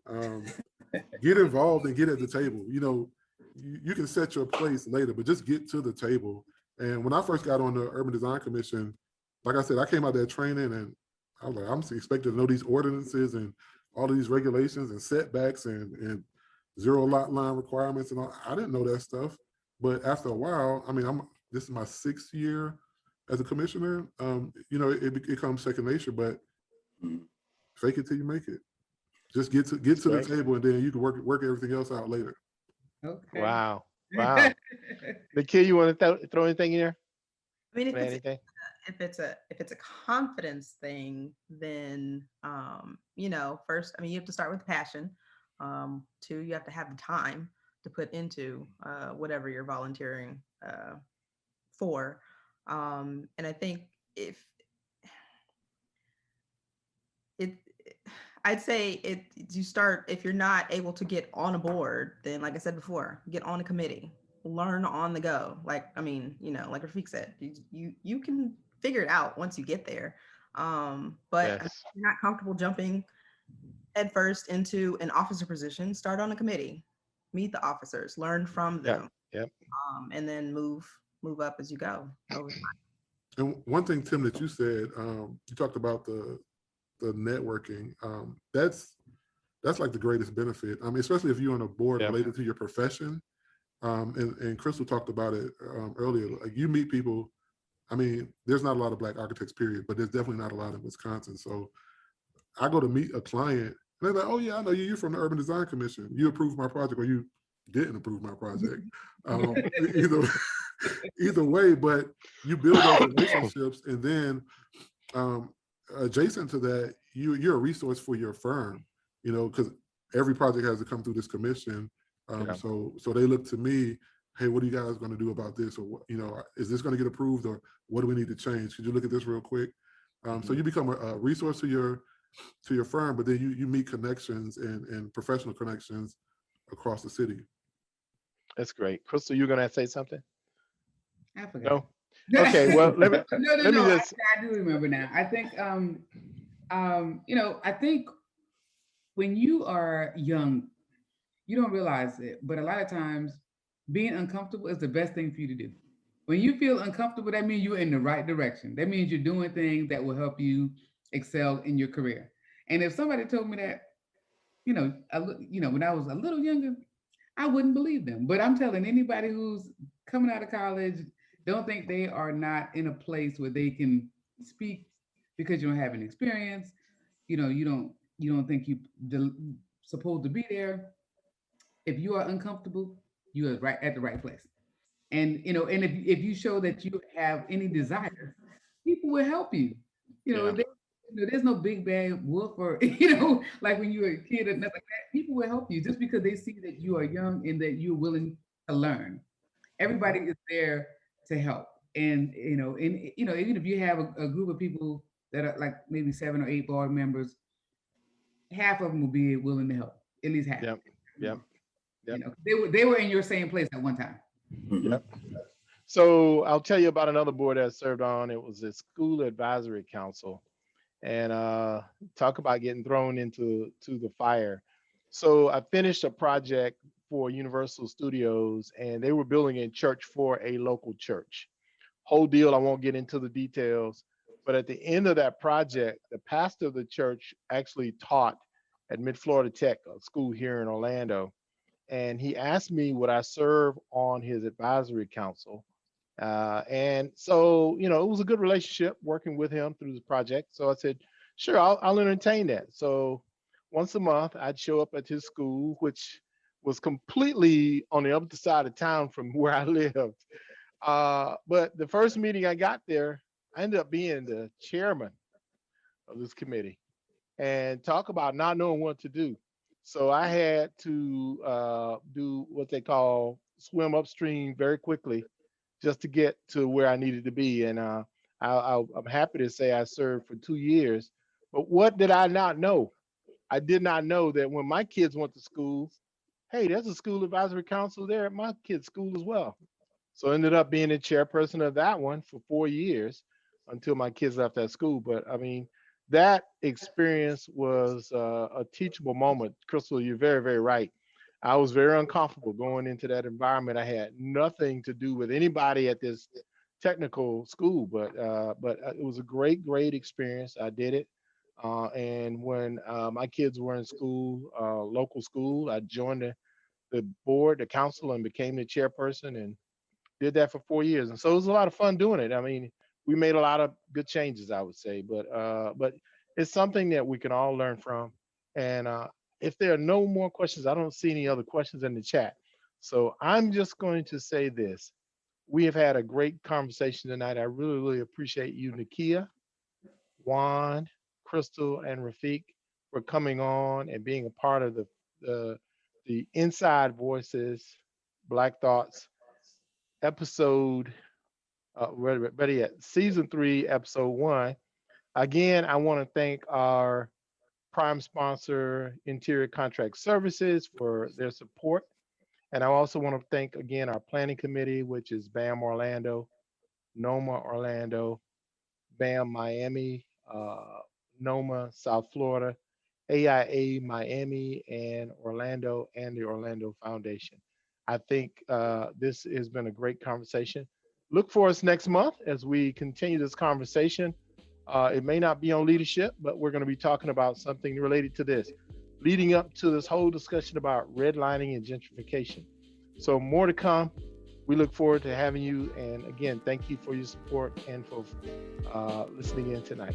Get involved and get at the table. You know, you can set your place later, but just get to the table. And when I first got on the Urban Design Commission, like I said, I came out there training and I was like, I'm expected to know these ordinances and all of these regulations and setbacks and zero lot line requirements and all. I didn't know that stuff. But after a while, I mean, this is my 6th year as a commissioner. You know, it becomes second nature, but fake it till you make it. Just get to the table and then you can work everything else out later. Okay. Wow. The kid, you want to throw anything in there? I mean, if it's a confidence thing, then you know, first, I mean, you have to start with passion. 2, you have to have the time to put into whatever you're volunteering for. And I think I'd say you start, if you're not able to get on a board, then like I said before, get on a committee, learn on the go. Like, I mean, you know, like Rafiq said, you can figure it out once you get there. But if you're not comfortable jumping headfirst into an officer position, start on a committee, meet the officers, learn from them, and then move up as you go over time. And one thing, Tim, that you said, you talked about the networking. That's like the greatest benefit. I mean, especially if you're on a board related to your profession. And Crystal talked about it earlier. Like, you meet people. I mean, there's not a lot of Black architects, period, but there's definitely not a lot in Wisconsin. So I go to meet a client, and they're like, "Oh yeah, I know you. You're from the Urban Design Commission. You approved my project, or you didn't approve my project." Either way, but you build those relationships, and then adjacent to that, you're a resource for your firm. You know, because every project has to come through this commission. So they look to me. Hey, what are you guys going to do about this? Or, you know, is this going to get approved, or what do we need to change? Could you look at this real quick? So you become a resource to your firm, but then you meet connections and professional connections across the city. That's great. Crystal, you're going to say something? I forgot. No? Okay, well, let me just... I do remember now. I think, you know, I think when you are young, you don't realize it, but a lot of times being uncomfortable is the best thing for you to do. When you feel uncomfortable, that means you're in the right direction. That means you're doing things that will help you excel in your career. And if somebody told me that, you know, when I was a little younger, I wouldn't believe them. But I'm telling anybody who's coming out of college, don't think they are not in a place where they can speak because you don't have any experience. You know, you don't think you're supposed to be there. If you are uncomfortable, you are right at the right place. And, you know, and if you show that you have any desire, people will help you. You know, there's no big bad wolf, or, you know, like when you were a kid or nothing like that. People will help you just because they see that you are young and that you're willing to learn. Everybody is there to help. And, you know, even if you have a group of people that are like maybe 7 or 8 board members, half of them will be willing to help, at least half. Yep. You know, they were in your same place at one time. Yep. So I'll tell you about another board that I served on. It was a school advisory council, and talk about getting thrown into the fire. So I finished a project for Universal Studios, and they were building a church for a local church. whole deal. I won't get into the details, but at the end of that project, the pastor of the church actually taught at Mid-Florida Tech, a school here in Orlando. And he asked me would I serve on his advisory council. And so, you know, it was a good relationship working with him through this project. So I said, sure, I'll entertain that. So once a month, I'd show up at his school, which was completely on the other side of town from where I lived. But the first meeting I got there, I ended up being the chairman of this committee, and talk about not knowing what to do. So I had to do what they call swim upstream very quickly just to get to where I needed to be. And I'm happy to say I served for 2 years. But what did I not know? I did not know that when my kids went to school, hey, there's a school advisory council there at my kid's school as well. So I ended up being the chairperson of that one for 4 years until my kids left that school. But I mean, that experience was a teachable moment. Crystal, you're very, very right. I was very uncomfortable going into that environment. I had nothing to do with anybody at this technical school, but it was a great, great experience. I did it. And when my kids were in school, local school, I joined the board, the council, and became the chairperson, and did that for 4 years. And so it was a lot of fun doing it. I mean, we made a lot of good changes, I would say, but it's something that we can all learn from. And if there are no more questions, I don't see any other questions in the chat. So I'm just going to say this. We have had a great conversation tonight. I really, really appreciate you, Nakia, Juan, Crystal, and Rafiq for coming on and being a part of the Inside Voices, Black Thoughts episode, better yet, season 3, episode 1. Again, I want to thank our prime sponsor, Interior Contract Services, for their support. And I also want to thank again our planning committee, which is BAM Orlando, NOMA Orlando, BAM Miami, NOMA South Florida, AIA Miami and Orlando, and the Orlando Foundation. I think this has been a great conversation. Look for us next month as we continue this conversation. It may not be on leadership, but we're going to be talking about something related to this, leading up to this whole discussion about redlining and gentrification. So more to come. We look forward to having you. And again, thank you for your support and for listening in tonight.